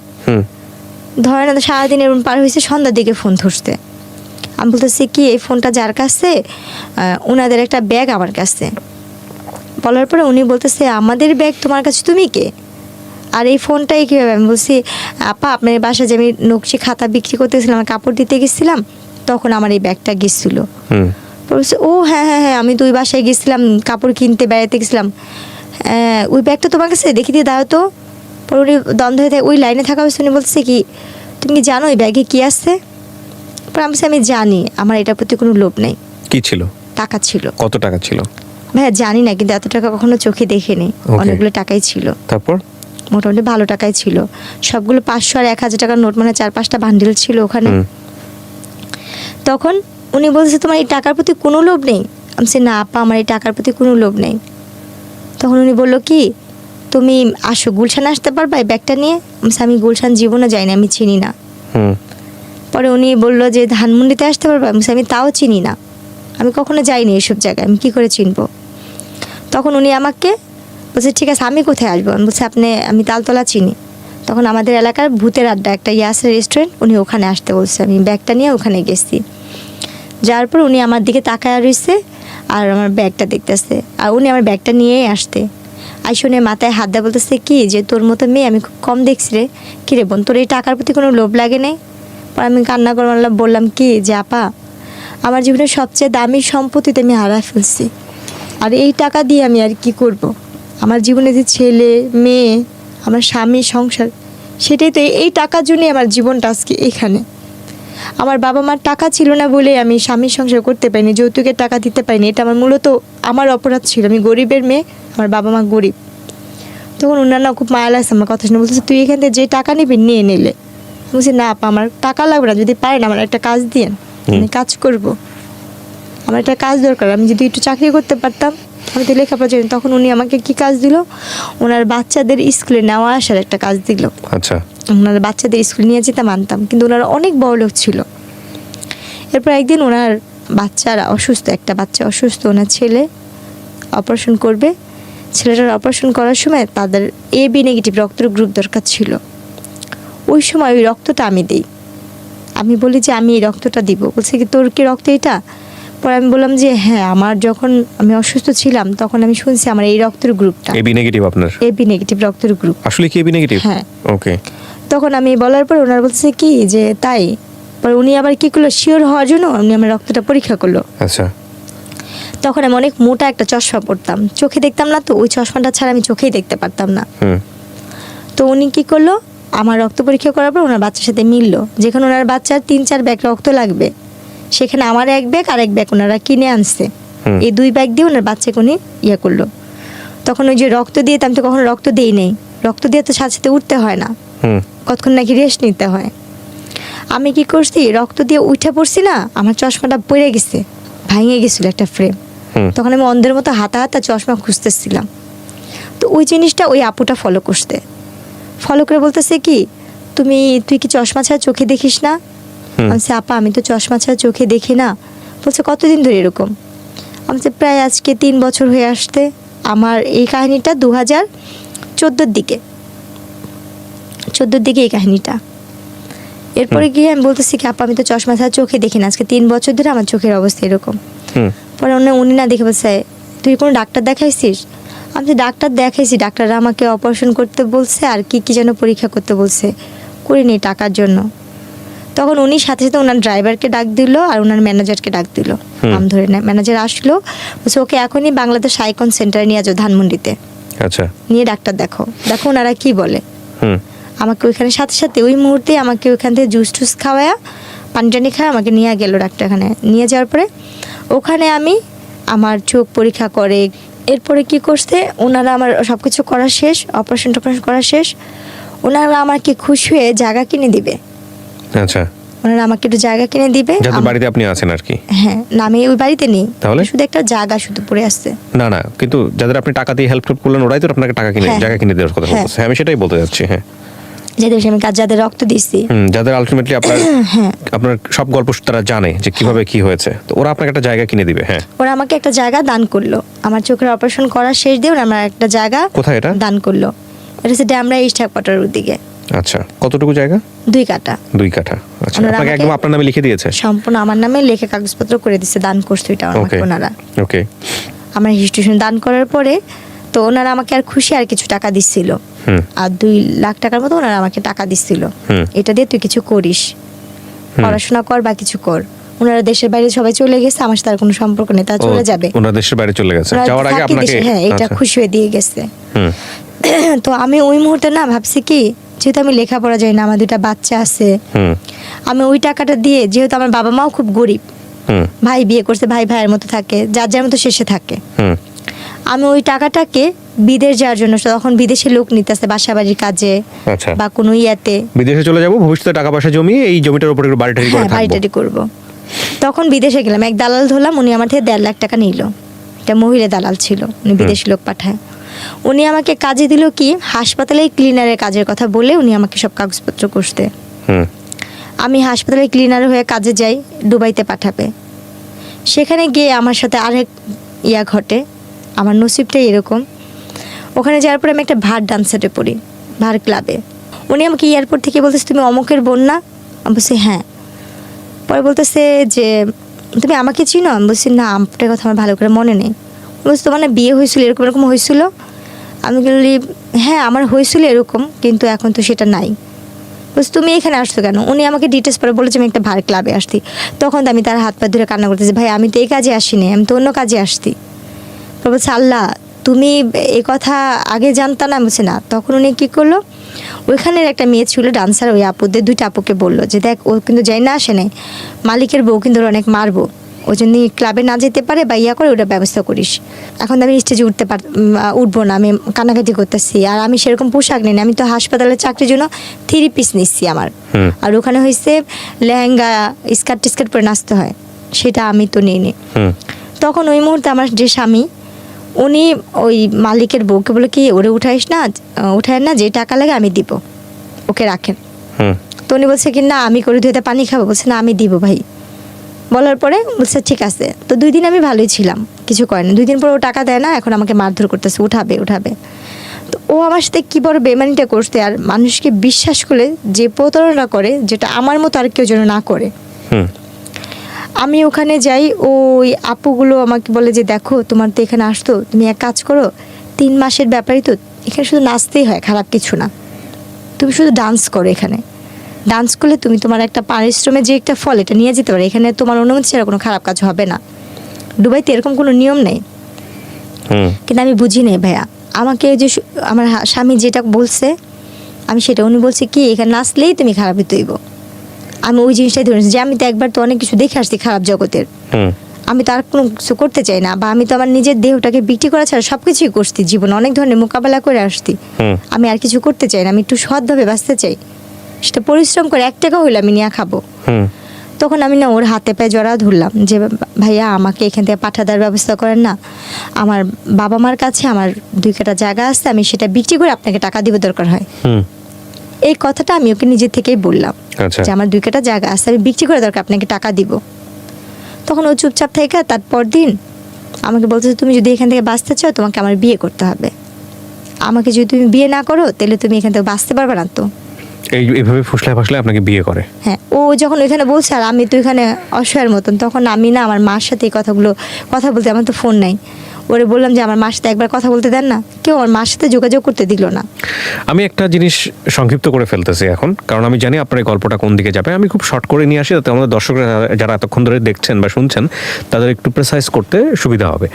ধরেন সারাদিন এরকম পার হয়েছে, সন্ধ্যার দিকে ফোন ধরতে। আমি বলতেছি কি এই ফোনটা যার কাছে, ওনাদের একটা ব্যাগ আমার কাছে। বলার পরে উনি বলতেছে আমাদের ব্যাগ তোমার কাছে, তুমি কে, আর এই ফোনটাই কীভাবে? আমি বলছি আপা আপনার বাসায় যে আমি নকশি খাতা বিক্রি করতেছিলাম, আমার কাপড় দিতে গেছিলাম, তখন আমার এই ব্যাগটা গেছিলো। বলছে ও হ্যাঁ হ্যাঁ হ্যাঁ, আমি তো ওই বাসায় গেছিলাম কাপড় কিনতে, বেড়াতে গেছিলাম, ওই ব্যাগটা তোমার কাছে, দেখি দিয়ে দাও তো। পরে উনি দ্বন্দ্ব হয়ে থাকে, ওই লাইনে থাকা হয়েছে। উনি বলছে কি তুমি কি জানো ওই ব্যাগে কী আছে? পরে আমি বলছি আমি জানি, আমার এটার প্রতি কোনো লোভ নেই। কি ছিল? টাকা ছিল। কত টাকা ছিল? ভাইয়া জানি না, কিন্তু এত টাকা কখনো চোখে দেখিনি। অনেকগুলো টাকাই ছিল। তারপর মোটামুটি ভালো টাকাই ছিল, সবগুলো 500 আর 1000 টাকার নোট, মানে 4-5টা বান্ডিল ছিল ওখানে। তখন উনি বলছে তোমার এই টাকার প্রতি কোনো লোভ নেই? আমি বলছি না আপা আমার এই টাকার প্রতি কোনো লোভ নেই। তখন উনি বললো কি তুমি আসো গুলশান আসতে পারবা এই ব্যাগটা নিয়ে? আমি গুলশান জীবনে যাইনি, আমি চিনি না। পরে উনি বললো যে ধানমন্ডিতে আসতে পারবা? আমি তাও চিনি না, আমি কখনো যাইনি এসব জায়গায়, আমি কী করে চিনবো? তখন উনি আমাকে বলছে ঠিক আছে আমি কোথায় আসবো? আমি বলছি আমি তালতলা চিনি। তখন আমাদের এলাকার ভূতের আড্ডা একটা আছে রেস্টুরেন্ট, উনি ওখানে আসতে বলছে। আমি ব্যাগটা নিয়ে ওখানে গেছি, যার পর উনি আমার দিকে তাকায় রয়েছে আর আমার ব্যাগটা দেখতেছে, আর উনি আমার ব্যাগটা নিয়েই আসতে শুনে মাথায় হাত দেওয়া বলতেছে কি যে তোর মতো মেয়ে আমি খুব কম দেখছি রে, কিরে বোন তোর এই টাকার প্রতি কোনো লোভ লাগে নেই? পর আমি কান্না করে বললাম কি যে আপা আমার জীবনের সবচেয়ে দামি সম্পত্তিতে আমি হারায় ফেলছি, আর এই টাকা দিয়ে আমি আর কি করব? আমার জীবনে যে ছেলে মেয়ে, আমার স্বামী, সংসার, সেটাই তো, এই টাকার জন্যই আমার জীবনটা আজকে এখানে। আমার বাবা মার টাকা ছিল না বলে আমি স্বামীর সংসার করতে পারিনি, যৌতুকের টাকা দিতে পারিনি, এটা আমার মূলত আমার অপরাধ ছিল। আমি গরিবের মেয়ে, আমার বাবা মা গরিব। তখন ওনারা খুব মায়া লাগছে আমার কথা শুনে, বলতেছে তুই এখান থেকে যে টাকা নিবি নিয়ে নিলে। বলছি না আপা আমার টাকা লাগবে না, যদি পারেন আমার একটা কাজ দিয়েন, আমি কাজ করব, আমার একটা কাজ দরকার, আমি যদি একটু চাকরি করতে পারতাম, আমি তো লেখাপড়া জানি। তখন উনি আমাকে কি কাজ দিল, ওনার বাচ্চাদের স্কুলে নেওয়া আসার একটা কাজ দিল। আচ্ছা। ওনার বাচ্চাদের স্কুলে নিয়ে যেতে মানতাম, কিন্তু ওনারা অনেক বড় লোক ছিল। এরপর একদিন ওনার বাচ্চারা অসুস্থ, একটা বাচ্চা অসুস্থ, ওনার ছেলে অপারেশন করবে, ছেলেটার অপারেশন করার সময় তাদের AB নেগেটিভ রক্তের গ্রুপ দরকার ছিল। ওই সময় ওই রক্তটা আমি দিই, আমি বলি যে আমি এই রক্তটা দিব। বলছে কি তোর কি রক্ত এটা? পরে আমি বললাম যে হ্যাঁ আমার যখন আমি অসুস্থ ছিলাম তখন আমি শুনছি আমার এই রক্তের গ্রুপটা AB নেগেটিভ। আপনার AB নেগেটিভ রক্তের গ্রুপ? আসলে কি AB নেগেটিভ? হ্যাঁ। ওকে। তখন আমি বলার পর ওনার বলছে কি যে তাই? পরে উনি আবার কি করলো, শিওর হওয়ার জন্য উনি আমার রক্তটা পরীক্ষা করলো। আচ্ছা। তখন আমি অনেক মোটা একটা চশমা পরতাম, চোখে দেখতাম না, তো ওই চশমাটা ছাড়া আমি চোখেই দেখতে পারতাম না। তো উনি কি করলো, আমার রক্ত পরীক্ষা করার পর ওনার বাচ্চার সাথে মিললো, যেখানে ওনার বাচ্চার 3-4 ব্যাগ রক্ত লাগবে, সেখানে আমার 1 ব্যাগ আর 1 ব্যাগ ওনারা কিনে আনছে। এই 2 ব্যাগ দিয়ে ওনার বাচ্চাকে উনি করলো। তখন ওই যে রক্ত দিয়ে, আমি তো কখনো রক্ত দিই নেই, রক্ত দিয়ে তো সাথে সাথে উঠতে হয় না, কতক্ষণ নাকি রেস্ট নিতে হয়। আমি কি করছি, রক্ত দিয়ে উঠে পড়ছি না, আমার চশমাটা পড়ে গেছে, ভেঙে গেছিল একটা ফ্রেম। তখন আমি অন্ধের মতো হাতা চশমা খুঁজতেছিলাম। তো ওই জিনিসটা ওই আপুটা ফলো করে বলতেছে কি তুই কি চশমা ছাড়া চোখে দেখিস না? আমি আপা আমি তো চশমা ছাড়া চোখে দেখি না। বলছে কতদিন ধরে এরকম? আমি প্রায় আজকে 3 বছর হয়ে আসতে। আমার এই কাহিনীটা 2014 দিকে এই কাহিনীটা। এরপরে গিয়ে আমি বলতেছি কি আপা আমি তো চশমা ছাড়া চোখে দেখি না, আজকে 3 বছর ধরে আমার চোখের অবস্থা এরকম। পরে উনি না দেখে বলছে তুই কোনো ডাক্তার দেখাইছিস? আমি ডাক্তার দেখাইছি, ডাক্তাররা আমাকে অপারেশন করতে বলছে আর কি যেন পরীক্ষা করতে বলছে, করিনি টাকার জন্য। তখন উনি সাথে সাথে ওনার ড্রাইভারকে ডাক দিল আর ওনার ম্যানেজারকে ডাক দিল, নাম ধরে না। ম্যানেজার আসলো, বলছে ওকে এখনই বাংলাদেশ আইকন সেন্টারে নিয়ে যাও ধানমন্ডিতে। আচ্ছা। নিয়ে ডাক্তার দেখো ওনারা কি বলে। আমাকে ওইখানে সাথে সাথে ওই মুহূর্তে আমাকে ওইখান থেকে জুস খাওয়ায়া পানি টানি খাওয়া আমাকে নিয়ে গেল ডাক্তারখানে। নিয়ে যাওয়ার পরে ওখানে আমি আমার চোখ পরীক্ষা করে, এরপরে কি করছে ওনারা আমার সব কিছু করা শেষ, অপারেশন করা শেষ, ওনারা আমাকে খুশি হয়ে জায়গা কিনে দিবে। আচ্ছা। ওনারা আমাকে একটু জায়গা কিনে দিবে। যাদের বাড়িতে আপনি আছেন আর কি? হ্যাঁ, না আমি ওই বাড়িতে নেই, তাহলে শুধু একটা জায়গা শুধু পড়ে আসছে। না কিন্তু যাদের আপনি টাকা দিয়ে হেল্প করলেন ওরাই তো আপনাকে টাকা কিনে জায়গা কিনে দেওয়ার কথা বলতেছে। হ্যাঁ, আমি সেটাই বলতে যাচ্ছি। হ্যাঁ, যাদের আমি কাজ, যাদের রক্ত দিচ্ছি, যাদের আলটিমেটলি আপনার সব গল্প তারা জানে যে কিভাবে কি হয়েছে, তো ওরা আপনাকে একটা জায়গা কিনে দিবে। হ্যাঁ, ওরা আমাকে একটা জায়গা দান করলো। আমার চোখের অপারেশন করার শেষ দিয়ে ওরা আমার একটা জায়গা কোথায় এটা দান করলো? এটা হচ্ছে ড্যামরা ইস্ট হেডকোয়ার্টার দিকে। আচ্ছা, কতটুকু জায়গা? 2 কাঠা। 2 কাঠা। আচ্ছা, আপনাকে একদম আপনার নামে লিখে দিয়েছে? সম্পূর্ণ আমার নামে লিখে কাগজপত্র করে দিয়েছে, দান করছে এটা আমাকে ওনারা। ওকে। আমার রেজিস্ট্রেশন দান করার পরে তো ওনারা আমাকে আর খুশি আর কিছু টাকা দিচ্ছিল, আর 2 লাখ টাকার মতো ওনারা আমাকে টাকা দিচ্ছিল, এটা দিয়ে তুই কিছু করিস, পড়াশোনা কর বা কিছু কর। ওনারা দেশের বাইরে সবাই চলে গেছে, আমার সাথে আর কোনো সম্পর্ক নেই, তারা চলে যাবে। ওনারা দেশের বাইরে চলে গেছে, যাওয়ার আগে আপনাকে হ্যাঁ এটা খুশি হয়ে দিয়ে গেছে। তো আমি ওই মুহূর্তে না ভাবছি কি, যেহেতু আমি লেখাপড়া যাই না, আমার 2টা বাচ্চা আছে, আমি ওই টাকাটা দিয়ে, যেহেতু আমার বাবা মাও খুব গরিব, ভাই বিয়ে করছে, ভাই ভাইয়ের মতো থাকে, যার যার মতো শেষে থাকে, আমি ওই টাকাটাকে বিদেশ যাওয়ার জন্য, তখন বিদেশে লোক নিতে আসতে বাসা বাড়ির কাজে বা কোনো ইয়াতে, বিদেশে চলে যাব, ভবিষ্যতে টাকা পয়সা জমিয়ে এই জমিটার উপরে বাড়িটারি করে থাকবো, বাড়িটারি করব। তখন বিদেশে গেলাম, এক দালাল ধরলাম, উনি আমার থেকে 1.5 লাখ টাকা নিল। এটা মহিলা দালাল ছিল, উনি বিদেশি লোক পাঠায়। উনি আমাকে কাজে দিল কি, হাসপাতালে ক্লিনারের কাজের কথা বলে উনি আমাকে সব কাগজপত্র করতে। আমি হাসপাতালে ক্লিনার হয়ে কাজে যাই, দুবাইতে পাঠাবে। সেখানে গিয়ে আমার সাথে আরেক ইয়া ঘটে, আমার নসিবটাই এরকম। ওখানে যাওয়ার পরে আমি একটা ভার ডান্সারে পড়ি, ভার ক্লাবে। উনি আমাকে এয়ারপোর্ট থেকে বলতেছে, তুমি অমুকের বোন না? আমি বলছি হ্যাঁ। পরে বলতেছে যে তুমি আমাকে চিনো? আমি বলছি না, আপনার কথা আমার ভালো করে মনে নেই। বলছি তোমার না বিয়ে হয়েছিল, এরকম এরকম হয়েছিল? আমি বলি হ্যাঁ আমার হয়েছিল এরকম, কিন্তু এখন তো সেটা নাই। বলছি তুমি এখানে আসছো কেন? উনি আমাকে ডিটেলস পরে বলেছে আমি একটা ভার ক্লাবে আসছি। তখন আমি তার হাত পা ধরে কান্না করতেছি, ভাই আমি তো এই কাজে আসিনি, আমি তো অন্য কাজে আসছি। তো বলছে আল্লাহ, তুমি এই কথা আগে জানতা না? বলছে না। তখন উনি কী করলো, ওইখানের একটা মেয়ে ছিল ডান্সার, ওই আপুদের 2টা আপুকে বললো যে দেখ ও কিন্তু যাই না আসে নাই, মালিকের বউ কিন্তু অনেক মারবো, ওই জন্য ক্লাবে না যেতে পারে বা ইয়া করে ওটা ব্যবস্থা করিস। এখন আমি স্টেজে উঠবো না, আমি কানাকাটি করতেছি, আর আমি সেরকম পোশাক নিই, আমি তো হাসপাতালে চাকরির জন্য 3 পিস নিচ্ছি আমার, আর ওখানে হয়েছে লেহেঙ্গা স্কার্ট টিস্কার্ট পরে নাচতে হয়, সেটা আমি তো নিইনি। তখন ওই মুহূর্তে আমার যে স্বামী, উনি ওই মালিকের বউকে বলে কি ওরে উঠায় না, যে টাকা লাগে আমি দিব, ওকে রাখেন। তো উনি বলছে কি না আমি করে ধুয়ে পানি খাবো? বলছে না আমি দিব ভাই। বলার পরে বলছে ঠিক আছে। তো 2 দিন আমি ভালোই ছিলাম, কিছু করে না। 2 দিন পর ও টাকা দেয় না, এখন আমাকে মারধর করতেছে, উঠাবে। তো ও আমার সাথে কী বড় বেমানিটা করতে, আর মানুষকে বিশ্বাস করে যে প্রতারণা করে, যেটা আমার মতো আর কেউ যেন না করে। আমি ওখানে যাই, ওই আপুগুলো আমাকে বলে যে দেখো তোমার তো এখানে আসতো, তুমি এক কাজ করো, 3 মাসের ব্যাপারই তো, এখানে শুধু নাচতেই হয়, খারাপ কিছু না, তুমি শুধু ডান্স করো, এখানে ডান্স করলে তুমি তোমার একটা পারিশ্রমে যে একটা ফল এটা নিয়ে যেতে পারো, এখানে তোমার অনুমতি ছাড়া কোনো খারাপ কাজ হবে না। দুবাইতে এরকম কোনো নিয়ম নেই। কিন্তু আমি বুঝি নেই ভাইয়া, আমাকে যে আমার স্বামী যেটা বলছে আমি সেটা, উনি বলছে কি এখানে নাচলেই তুমি খারাপই তৈব। আমি ওই জিনিসটাই ধরেছি যে আমি তো একবার তো অনেক কিছু দেখে আসছি খারাপ জগতের, আমি তো আর কোনো কিছু করতে চাই না, বা আমি তো আমার নিজের দেহটাকে বিক্রি করা ছাড়া সব কিছুই করছি, জীবনে অনেক ধরনের মোকাবেলা করে আসছি, আমি আর কিছু করতে চাই না, আমি একটু সৎভাবে বাঁচতে চাই, সেটা পরিশ্রম করে 1 টাকা হইলে আমি নিয়ে খাবো। তখন আমি না ওর হাতে পায়ে জড়া ধরলাম যে ভাইয়া আমাকে এখান থেকে পাঠা দেওয়ার ব্যবস্থা করেন না, আমার বাবা মার কাছে আমার 2 কাঠা জায়গা আছে, আমি সেটা বিক্রি করে আপনাকে টাকা দিব দরকার হয়। এই কথাটা আমি ওকে নিজে থেকেই বললাম যে আমার 2 কাঠা জায়গা আছে, আমি বিক্রি করে দরকার আপনাকে টাকা দিব। তখন ও চুপচাপ থেকে তারপর দিন আমাকে বলছে তুমি যদি এখান থেকে বাঁচতে চাও তোমাকে আমার বিয়ে করতে হবে, আমাকে যদি তুমি বিয়ে না করো তাহলে তুমি এখান থেকে বাঁচতে পারবে না। তো এইভাবে ফুসলায় আপনাকে বিয়ে করে। হ্যাঁ, ও যখন ওইখানে বলছে আর আমি তো এখানে অসহায়ের মতন, তখন আমি না আমার মার সাথে এই কথা বলতে, আমার তো ফোন নাই, ওরে বললাম যে আমার মার সাথে একবার কথা বলতে দেন না, কেউ আমার মার সাথে যোগাযোগ করতে দিল না। আমি একটা জিনিস সংক্ষিপ্ত করে ফেলতেছি এখন, কারণ আমি জানি আপনার এই গল্পটা কোন দিকে যাবে। আমি খুব শর্ট করে নিয়ে আসি, যাতে আমাদের দর্শকরা যারা এতক্ষণ ধরে দেখছেন বা শুনছেন তাদের একটু প্রেসাইজ করতে সুবিধা হবে।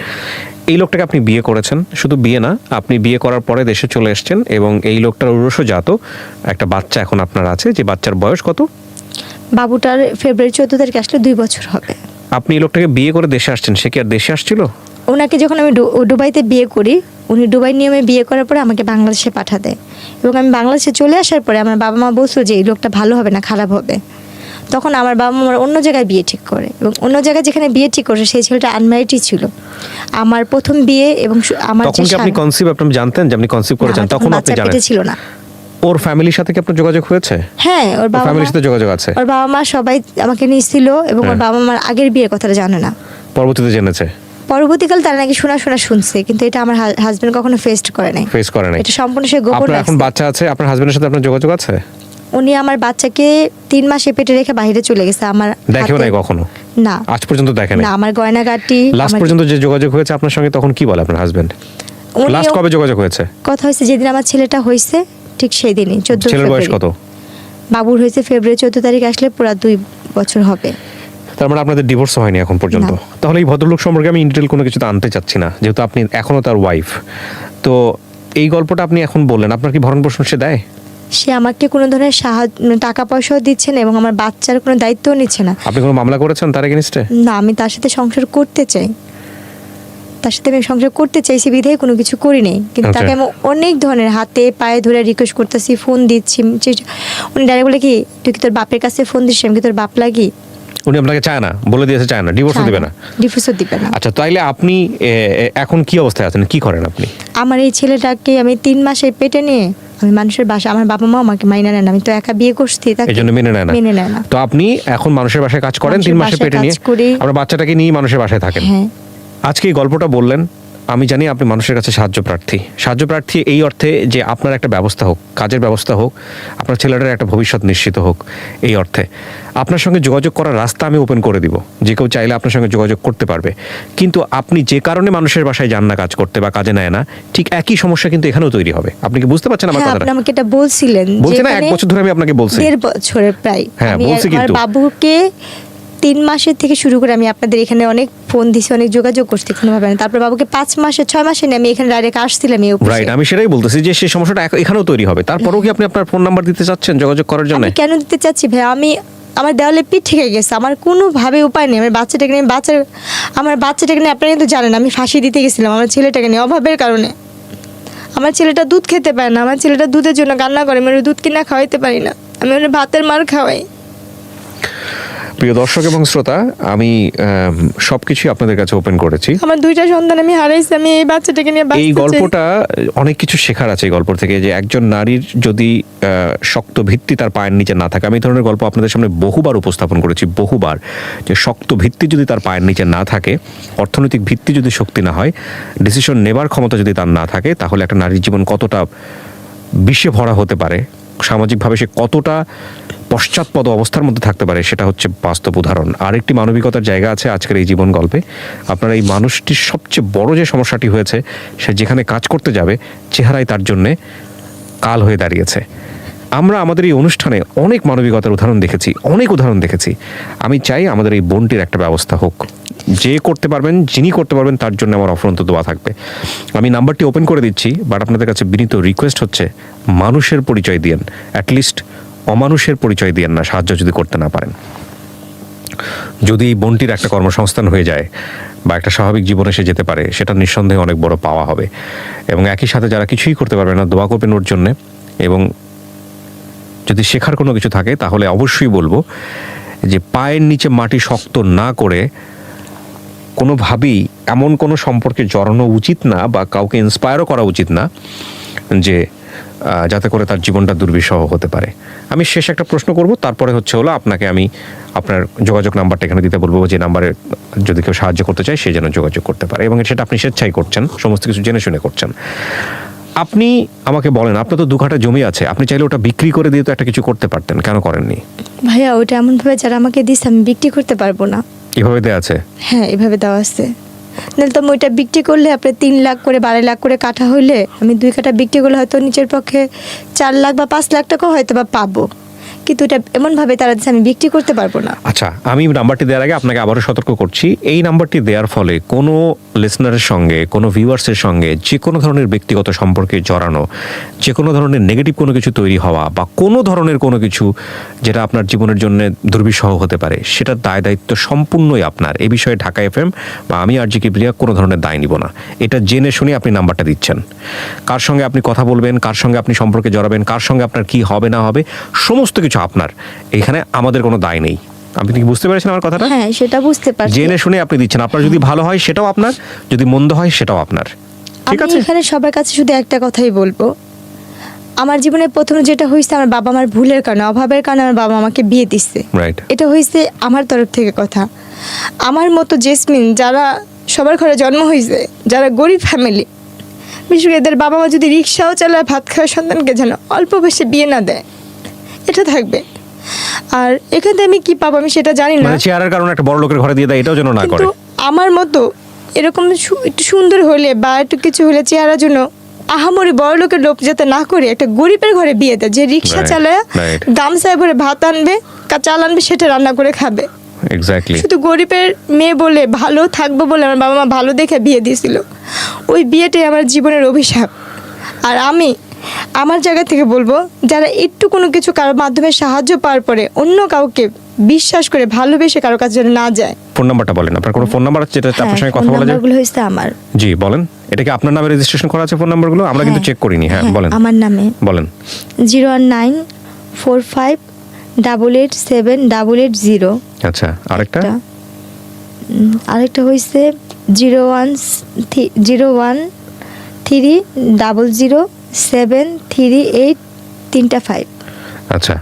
এই লোকটাকে আপনি বিয়ে করেছেন, শুধু বিয়ে না, আপনি বিয়ে করার পরে দেশে চলে এসেছেন, এবং এই লোকটার উরসজাত একটা বাচ্চা এখন আপনার আছে, যে বাচ্চার বয়স কত? বাবুটার ফেব্রুয়ারি 14 তারিখে আসলে 2 বছর হবে। আপনি এই লোকটাকে বিয়ে করে দেশে আসছেন, সে কি আর দেশে আসছিল? ওনাকে যখন আমি দুবাইতে বিয়ে করি, উনি দুবাই নিয়মে বিয়ে করার পরে আমাকে বাংলাদেশে পাঠা দেয়, এবং আমি বাংলাদেশে চলে আসার পরে আমার বাবা মা বলছিল যে এই লোকটা ভালো হবে না খারাপ হবে। তখন আমার বাবা মা আমার অন্য জায়গায় বিয়ে ঠিক করে, এবং অন্য জায়গায় যেখানে বিয়ে ঠিক করছে সেই ছেলেটা আনম্যারিডই ছিল। আমার প্রথম বিয়ে এবং আমার তখন কি আপনি কনসিভ আপনি জানতেন যে আপনি কনসিভ করেছেন? তখন আপনি জানেন ছিল না। ওর ফ্যামিলির সাথে কি আপনার যোগাযোগ হয়েছে? হ্যাঁ, ওর বাবা ফ্যামিলির সাথে যোগাযোগ আছে। ওর বাবা মা সবাই আমাকে নিয়েছিল, এবং ওর বাবা মার আগের বিয়ের কথাটা জানে না, পরবর্তীতে জেনেছে। পরবর্তীকাল তারা নাকি শোনা শুনছে, কিন্তু এটা আমার হাজবেন্ড কখনো ফেস করে নাই। এটা সম্পূর্ণ সে গোপন রাখছে। এখন বাচ্চা আছে, আপনার হাজবেন্ডের সাথে আপনার যোগাযোগ আছে? উনি আমার বাচ্চাকে 3 মাসে পেটে রেখে বাইরে চলে গেছে। আমার দেখেও নাই কখনো? না, আজ পর্যন্ত দেখেন না। আমার গয়নাগাটি লাস্ট পর্যন্ত যে যোগাযোগ হয়েছে আপনার সঙ্গে, তখন কি বলে আপনার হাজবেন্ড? লাস্ট কবে যোগাযোগ হয়েছে? কথা হয়েছে যেদিন আমার ছেলেটা হয়েছে, ঠিক সেই দিনই। 14 ছেলের বয়স কত? বাবুর হয়েছে ফেব্রুয়ারি 14 তারিখ, আসলে পুরো 2 বছর হবে। তার মানে আপনাদের ডিভোর্স হয়নি এখন পর্যন্ত? তাহলে এই ভদ্রলোক সম্পর্কে আমি ডিটেল কোনো কিছু আনতে চাচ্ছি না, যেহেতু আপনি এখনো তার ওয়াইফ। তো এই গল্পটা আপনি এখন বললেন, আপনার কি ভরণ পোষণ সে দেয়? সে আমাকে কোনো ধরনের সাহায্য, টাকা পয়সাও দিচ্ছে না, এবং আমার বাচ্চার কোনো দায়িত্বও নিচ্ছে না। আপনি কোনো মামলা করেছেন তার এগেইনস্টে? না, আমি তার সাথে সংসার করতে চাই, তার সাথে আমি সংসার করতে চাইছি বিধায় কোনো কিছু করিনি। কিন্তু তাকে আমি অনেক ধরনের হাতে পায়ে ধরে রিকোয়েস্ট করতেছি, ফোন দিচ্ছি। উনি ডাইরেক্ট বলে কি, তুই কি তোর বাপের কাছে ফোন দিস, আমি কি তোর বাপ লাগি? উনি আপনাকে চায় না, বলে দিয়েছে চায় না, ডিভোর্সও দিবে না? ডিভোর্সও দিবে না। আচ্ছা, তাইলে আপনি এখন কি অবস্থায় আছেন, কি করেন আপনি? আমার এই ছেলেটাকে আমি 3 মাসে পেটে নিয়ে আমি মানুষের বাসা, আমার বাবা মা আমাকে মাইনা নেন, আমি তো একা বিয়ে করছি, এই জন্য মেনে নেয় না। তো আপনি এখন মানুষের বাসায় কাজ করেন, 3 মাসে পেটে নিয়ে আপনার বাচ্চাটাকে নিয়ে মানুষের বাসায় থাকেন। হ্যাঁ। আজকে এই গল্পটা বললেন, আমি জানি আপনি মানুষের কাছে সাহায্য প্রার্থী এই অর্থে যে আপনার একটা ব্যবস্থা হোক, কাজের ব্যবস্থা হোক, আপনার ছেলেটার একটা ভবিষ্যৎ নিশ্চিত হোক। এই অর্থে আপনার সঙ্গে যোগাযোগ করার রাস্তা আমি ওপেন করে দিব, যে কেউ চাইলে আপনার সঙ্গে যোগাযোগ করতে পারবে। কিন্তু আপনি যে কারণে মানুষের বাসায় যান না কাজ করতে বা কাজে নেয় না, ঠিক একই সমস্যা কিন্তু এখানেও তৈরি হবে। আপনি কি বুঝতে পারছেন আমার কথাটা? আপনি আমাকে এটা বলছিলেন, বলছেন না 1 বছর ধরে আমি আপনাকে বলছি, 1.5 বছরের প্রায়। হ্যাঁ, বলছি। কিন্তু আমার বাবুকে 3 মাসের থেকে শুরু করে আমি আপনাদের এখানে অনেক ফোন দিছি, অনেক যোগাযোগ করছি, কোনোভাবে না। তারপর বাবুকে 5 মাসে 6 মাসে নিয়ে আমি এখানে ডাইরেক্ট আসছিলাম। রাইট, আমি সেটাই বলতেছি যে সেই সমস্যাটা এখানেও তৈরি হবে। তারপরেও কি আপনি আপনার ফোন নাম্বার দিতে চাচ্ছেন যোগাযোগ করার জন্য? কেন দিতে চাচ্ছি ভাই, আমার দেওয়ালে পিঠ থেকে গেছে, আমার কোনোভাবে উপায় নেই। আমার বাচ্চাটাকে নিয়ে আপনারা কিন্তু জানেন আমি ফাঁসি দিতে গেছিলাম আমার ছেলেটাকে নিয়ে, অভাবের কারণে। আমার ছেলেটা দুধ খেতে পারে না, আমার ছেলেটা দুধের জন্য কান্না করে, আমি দুধ কিনা খাওয়াইতে পারি না, আমি ভাতের মার খাওয়াই। প্রিয় দর্শক এবং শ্রোতা, আমি সবকিছু আপনাদের কাছে ওপেন করেছি। আমার 2টা সন্তান আমি হারাইছি, আমি এই বাচ্চাটাকে নিয়ে এই গল্পটা অনেক কিছু শেখার আছে এই গল্প থেকে, যে একজন নারীর যদি শক্ত ভিত্তি তার পায়ের নিচে না থাকে। আমি এই ধরনের গল্প আপনাদের সামনে বহুবার উপস্থাপন করেছি, বহুবার, যে শক্ত ভিত্তি যদি তার পায়ের নিচে না থাকে, অর্থনৈতিক ভিত্তি যদি শক্তি না হয়, ডিসিশন নেবার ক্ষমতা যদি তার না থাকে, তাহলে একটা নারীর জীবন কতটা বিষে ভরা হতে পারে, সামাজিকভাবে সে কতটা পশ্চাৎপদ অবস্থার মধ্যে থাকতে পারে, সেটা হচ্ছে বাস্তব উদাহরণ। আরেকটি মানবিকতার জায়গা আছে আজকের এই জীবন গল্পে। আপনার এই মানুষটির সবচেয়ে বড় যে সমস্যাটি হয়েছে, সে যেখানে কাজ করতে যাবে চেহারাই তার জন্যে কাল হয়ে দাঁড়িয়েছে। আমরা আমাদের এই অনুষ্ঠানে অনেক মানবিকতার উদাহরণ দেখেছি। আমি চাই আমাদের এই বোনটির একটা ব্যবস্থা হোক। যে করতে পারবেন, যিনি করতে পারবেন, তার জন্য আমার অফুরন্ত দোয়া থাকবে। আমি নাম্বারটি ওপেন করে দিচ্ছি, বাট আপনাদের কাছে বিনীত রিকোয়েস্ট হচ্ছে, মানুষের পরিচয় দিয়েন, অ্যাটলিস্ট অমানুষের পরিচয় দিয়েন না, সাহায্য যদি করতে না পারেন। যদি এই বোনটির একটা কর্মসংস্থান হয়ে যায় বা একটা স্বাভাবিক জীবনে সে যেতে পারে, সেটা নিঃসন্দেহে অনেক বড় পাওয়া হবে। এবং একই সাথে যারা কিছুই করতে পারবে না, দোয়া করবেন ওর জন্যে। এবং যদি শেখার কোনো কিছু থাকে তাহলে অবশ্যই বলবো যে পায়ের নিচে মাটি শক্ত না করে কোনোভাবেই এমন কোনো সম্পর্কে জড়ানো উচিত না, বা কাউকে ইন্সপায়ারও করা উচিত না যে যাতে করে তার জীবনটা দুর্বিষহ হতে পারে। আমি শেষ একটা প্রশ্ন করব, তারপরে হলো আপনাকে আমি আপনার যোগাযোগ নাম্বারটা এখানে দিতে বলবো, যে নাম্বারে যদি কেউ সাহায্য করতে চায় সে যেন যোগাযোগ করতে পারে, এবং সেটা আপনি স্বেচ্ছায় করছেন, সমস্ত কিছু জেনে শুনে করছেন। আপনি আমাকে বলেন, আপনার তো 2 কাঠা জমি আছে, আপনি চাইলে ওটা বিক্রি করে দিয়ে তো একটা কিছু করতে পারতেন, কেন করেননি? ভাইয়া ওটা এমনভাবে যারা আমাকে দিচ্ছে আমি বিক্রি করতে পারবো না। এভাবে দেওয়া আছে? হ্যাঁ, এভাবে দেওয়া আছে। নাহলে তো ওইটা বিক্রি করলে আপনার 3 লাখ করে 12 লাখ করে কাঠা হইলে আমি 2 কাঠা বিক্রি করলে হয়তো নিচের পক্ষে 4 লাখ বা 5 লাখ টাকা হয়তো বা পাবো, কিন্তু এটা এমনভাবে তারা দিচ্ছে আমি বিক্রি করতে পারবো না। আচ্ছা, আমি নাম্বারটি দেওয়ার আগে আপনাকে আবারও সতর্ক করছি, এই নাম্বারটি দেওয়ার ফলে কোনো লিসনারের সঙ্গে, কোনো ভিউয়ার্সের সঙ্গে যে কোনো ধরনের ব্যক্তিগত সম্পর্কে জড়ানো, যে কোনো ধরনের নেগেটিভ কোনো কিছু তৈরি হওয়া, বা কোনো ধরনের কোনো কিছু যেটা আপনার জীবনের জন্য দুর্বিষহ হতে পারে, সেটার দায়িত্ব সম্পূর্ণই আপনার। এ বিষয়ে ঢাকা এফএম বা আমি আরজি কিবরিয়া কোনো ধরনের দায় নিব না। এটা জেনে শুনে আপনি নাম্বারটা দিচ্ছেন। কার সঙ্গে আপনি কথা বলবেন, কার সঙ্গে আপনি সম্পর্কে জড়াবেন, কার সঙ্গে আপনার কি হবে না হবে, সমস্ত কিছু সবকিছু আপনার, এখানে আমাদের কোনো দায় নেই। আপনি কি বুঝতে পেরেছেন আমার কথাটা? হ্যাঁ, সেটা বুঝতে পারছি। জেনে শুনে আপনি দিচ্ছেন, আপনার যদি ভালো হয় সেটাও আপনার, যদি মন্দ হয় সেটাও আপনার, ঠিক আমি আছে? এখানে সবার কাছে শুধু একটা কথাই বলবো, আমার জীবনে প্রথমে যেটা হয়েছে আমার বাবা মার ভুলের কারণে, অভাবের কারণে আমার বাবা আমাকে বিয়ে দিচ্ছে। রাইট। এটা হয়েছে আমার তরফ থেকে কথা। আমার মতো জেসমিন যারা সবার ঘরে জন্ম হয়েছে, যারা গরিব ফ্যামিলি, বিশেষ করে এদের বাবা মা যদি রিক্সাও চালায় ভাত খাওয়া সন্তানকে যেন অল্প বয়সে বিয়ে না দেয়, এটা থাকবে। আর এখান থেকে আমি কি পাবো আমি সেটা জানি না, মানে চেয়ারের কারণে একটা বড় লোকের ঘরে দিয়ে দেয়, এটাও যেন না করে। কিন্তু আমার মতো এরকম একটু সুন্দর হলে বা একটু কিছু হলে চেহারার জন্য আহামরি বড় লোকের লোক যাতে না করে একটা গরিবের ঘরে বিয়ে দেয়, যে রিক্সা Right, চালায় right. গামছায় ভরে ভাত আনবে, চাল আনবে, সেটা রান্না করে খাবে। এক্স্যাক্টলি। শুধু গরিবের মেয়ে বলে ভালো থাকবো বলে আমার বাবা মা ভালো দেখে বিয়ে দিয়েছিল। ওই বিয়েটাই আমার জীবনের অভিশাপ। আর আমি আমার জায়গা থেকে বলবো, যারা একটু কোনো কিছু কারোর মাধ্যমে সাহায্য পাওয়ার পরে অন্য কাউকে বিশ্বাস করে ভালোবেসে কারোর কাছে যেন না যায়। ফোন নাম্বারটা বলেন, আপনার কোনো ফোন নাম্বার আছে যেটা আপনার সঙ্গে কথা বলা যায়? নাম্বারগুলো হয়েছে আমার। জি বলেন। এটা কি আপনার নামে রেজিস্ট্রেশন করা আছে ফোন নাম্বারগুলো? আমরা কিন্তু চেক করিনি। হ্যাঁ বলেন। আমার নামে বলেন। 01945887880। আচ্ছা, আরেকটা? আরেকটা হয়েছে 013007385। আচ্ছা,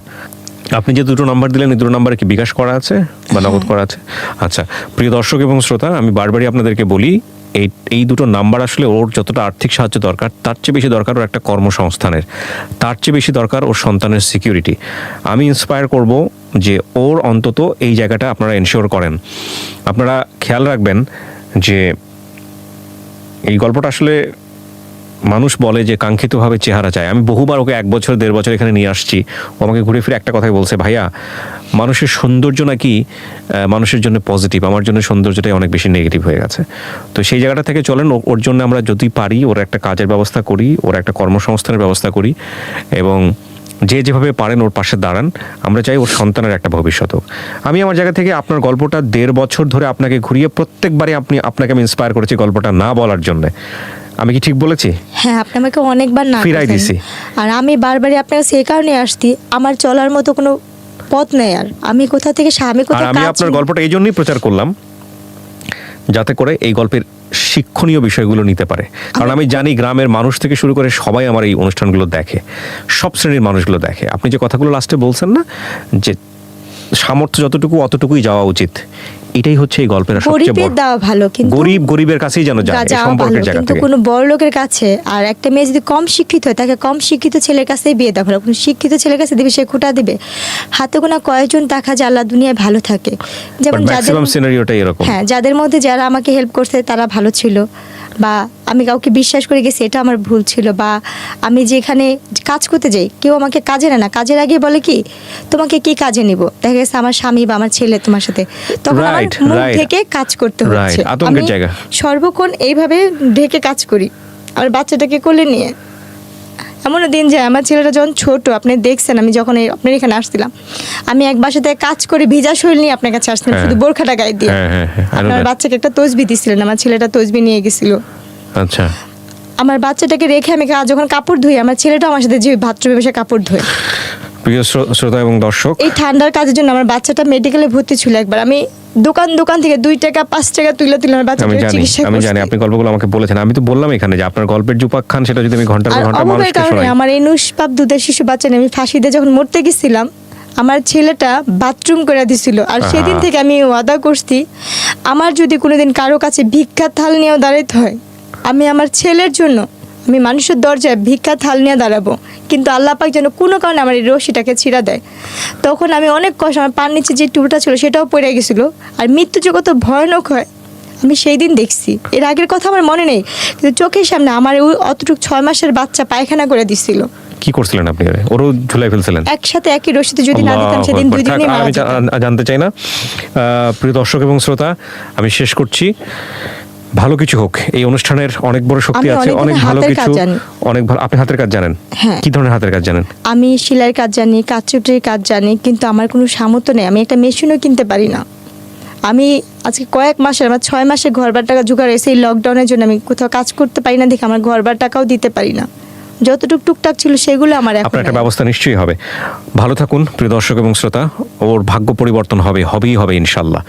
আপনি যে দুটো নাম্বার দিলেন এই দুটো নাম্বারে কি বিকাশ করা আছে বা নগদ করা আছে? আচ্ছা, প্রিয় দর্শক এবং শ্রোতা, আমি বারবারই আপনাদেরকে বলি, এই দুটো নাম্বার আসলে ওর যতটা আর্থিক সাহায্য দরকার তার চেয়ে বেশি দরকার ওর একটা কর্মসংস্থানের, তার চেয়ে বেশি দরকার ওর সন্তানের সিকিউরিটি। আমি ইন্সপায়ার করব যে ওর অন্তত এই জায়গাটা আপনারা এনশিওর করেন। আপনারা খেয়াল রাখবেন যে এই গল্পটা আসলে মানুষ বলে যে কাঙ্ক্ষিতভাবে চেহারা চায়। আমি বহুবার ওকে 1 বছর 1.5 বছর এখানে নিয়ে আসছি, ও আমাকে ঘুরে ফিরে একটা কথাই বলছে, ভাইয়া মানুষের সৌন্দর্য নাকি মানুষের জন্য পজিটিভ, আমার জন্য সৌন্দর্যটাই অনেক বেশি নেগেটিভ হয়ে গেছে। তো সেই জায়গাটা থেকে চলেন, ওর জন্য আমরা যদি পারি ওর একটা কাজের ব্যবস্থা করি, ওর একটা কর্মসংস্থানের ব্যবস্থা করি, এবং যে যেভাবে পারেন ওর পাশে দাঁড়ান। আমরা চাই ওর সন্তানের একটা ভবিষ্যৎ হোক। আমি আমার জায়গা থেকে আপনার গল্পটা 1.5 বছর ধরে আপনাকে ঘুরিয়ে প্রত্যেকবারই আপনাকে আমি ইন্সপায়ার করেছি গল্পটা না বলার জন্য। আমি কি ঠিক বলেছি? হ্যাঁ, আপনি আমাকে অনেকবার না ফিরাই বলেছেন। দিছি। আর আমি বারবারই আপনার কাছে এই কারণে আসছি, আমার চলার মতো কোনো পথ নেই। আর আমি কোথা থেকে আমি আর কোথায় আমি আপনার গল্পটা এই জন্যই প্রচার করলাম যাতে করে এই গল্পের শিক্ষণীয় বিষয়গুলো নিতে পারে। কারণ আমি জানি গ্রামের মানুষ থেকে শুরু করে সবাই আমার এই অনুষ্ঠানগুলো দেখে, সব শ্রেণীর মানুষগুলো দেখে। আপনি যে কথাগুলো লাস্টে বলছেন না, যে সামর্থ্য যতটুকু অতটুকুই যাওয়া উচিত, এটাই হচ্ছে এই গল্পের সবচেয়ে গরিবের বড়। দেওয়া ভালো, কিন্তু গরিবের কাছেই যেন যায় এই সম্পর্কের জায়গা কিন্তু থেকে। কোনো বড় লোকের কাছে। আর একটা মেয়ে যদি কম শিক্ষিত হয়, তাকে কম শিক্ষিত ছেলের কাছেই বিয়ে দেওয়া ভালো। কোনো শিক্ষিত ছেলের কাছে দিবে, সে খুঁটা দিবে। হাতে গোনা কয়েকজন দেখা যায় আল্লাহ দুনিয়ায় ভালো থাকে, যেমন ম্যাক্সিমাম সিনারিওটাই এরকম। হ্যাঁ, যাদের মধ্যে যারা আমাকে হেল্প করছে তারা ভালো ছিল, বা আমি কাউকে বিশ্বাস করে গেছি এটা আমার ভুল ছিল, বা আমি যেখানে কাজ করতে যাই কেউ আমাকে কাজে নেয় না, কাজের আগে বলে কি তোমাকে কি কাজে নিব, দেখা গেছে আমার স্বামী বা আমার ছেলে তোমার সাথে, তখন আমার মন থেকে কাজ করতে হচ্ছে। আতঙ্কের জায়গা। সর্বক্ষণ এইভাবে ঢেকে কাজ করি, আর বাচ্চাটাকে কোলে নিয়ে। এমনও দিন যায়, আমার ছেলেটা যখন ছোট, আপনি দেখছেন আমি যখন আপনার এখানে আসছিলাম, আমি এক বাসাতে কাজ করে ভিজা শরীর নিয়ে আপনার কাছে আসছিলাম, শুধু বোরখাটা গায়ে দিয়ে। আপনার বাচ্চাকে একটা তসবি দিছিলেন, আমার ছেলেটা তসবি নিয়ে গেছিল। আচ্ছা, আমার বাচ্চাটাকে রেখে আমি যখন কাপড় ধুই, আমার ছেলেটা আমার সাথে যে বাথরুমে বসে কাপড় ধোয়। প্রিয় শ্রোতা এবং দর্শক, এই ঠান্ডার কাজের জন্য আমার বাচ্চাটা মেডিকেলে ভর্তি ছিল। একবার আমি দোকান থেকে 2 টাকা 5 টাকা তুলে আমার বাচ্চাটাকে চিকিৎসা করছি। আমি জানি আপনি গল্পগুলো আমাকে বলেছেন। আমি তো বললাম এখানে যে আপনার গল্পের যে উপাখ্যান, সেটা যদি আমি ঘন্টার পর ঘন্টা মানুষকে শোনাই। আমার এই নুসপাপ দুধের শিশু বাচ্চা নিয়ে আমি ফাঁসিতে যখন মরতে গেছিলাম, আমার ছেলেটা বাথরুম করে দিছিল। আর সেদিন থেকে আমি ওয়াদা করছি, আমার যদি কোনোদিন কারো কাছে ভিক্ষার থাল নিয়েও দাঁড়াইতে হয়, আমি আমার ছেলের জন্য আমি মানুষের দরজায় ভিক্ষার থাল নিয়ে দাঁড়াবো, কিন্তু আল্লাহ পাক যেন কোনো কারণে আমার এই রশিটাকে ছিঁড়া দেয়। তখন আমি অনেক কষ্ট, আমার পার নিচে যে টুলটা ছিল সেটাও পড়ে গেছিলো। আর মৃত্যু যে কত ভয়ানক হয় আমি সেই দিন দেখছি। এর আগের কথা আমার মনে নেই, কিন্তু চোখের সামনে আমার অতটুকু 6 মাসের বাচ্চা পায়খানা করে দিছিল। কি করছিলেন আপনি? ওরও ঝুলাই ফেলছিলেন একসাথে একই রশিতে, যদি না দিতাম সেদিন 2 দিনে মারা যেত। আমি জানতে চাই না। প্রিয় দর্শক এবং শ্রোতা, আমি শেষ করছি। ভালো কিছু হোক, এই অনুষ্ঠানের অনেক বড় শক্তি আছে, অনেক ভালো কিছু, অনেক ভালো। আপনি হাতের কাজ জানেন? কি ধরনের হাতের কাজ জানেন? আমি সেলাইয়ের কাজ জানি, কাঠচুপড়ির কাজ জানি, কিন্তু আমার কোনো সামর্থ্য নেই। আমি একটা মেশিনও কিনতে পারি না। আমি আজকে কয়েক মাসের, আমার 6 মাসের ঘরবার টাকা জোগাড় হয়েছে। এই লকডাউনের জন্য আমি কোথাও কাজ করতে পারি না দেখে আমার ঘরবার টাকাও দিতে পারি না। যতটুক টুকটাক ছিল সেগুলো আমার এখন আপনার একটা নাই। ব্যবস্থা নিশ্চয়ই হবে। ভালো থাকুন প্রিয় দর্শক এবং শ্রোতা, ওর ভাগ্য পরিবর্তন হবেই হবে ইনশাল্লাহ।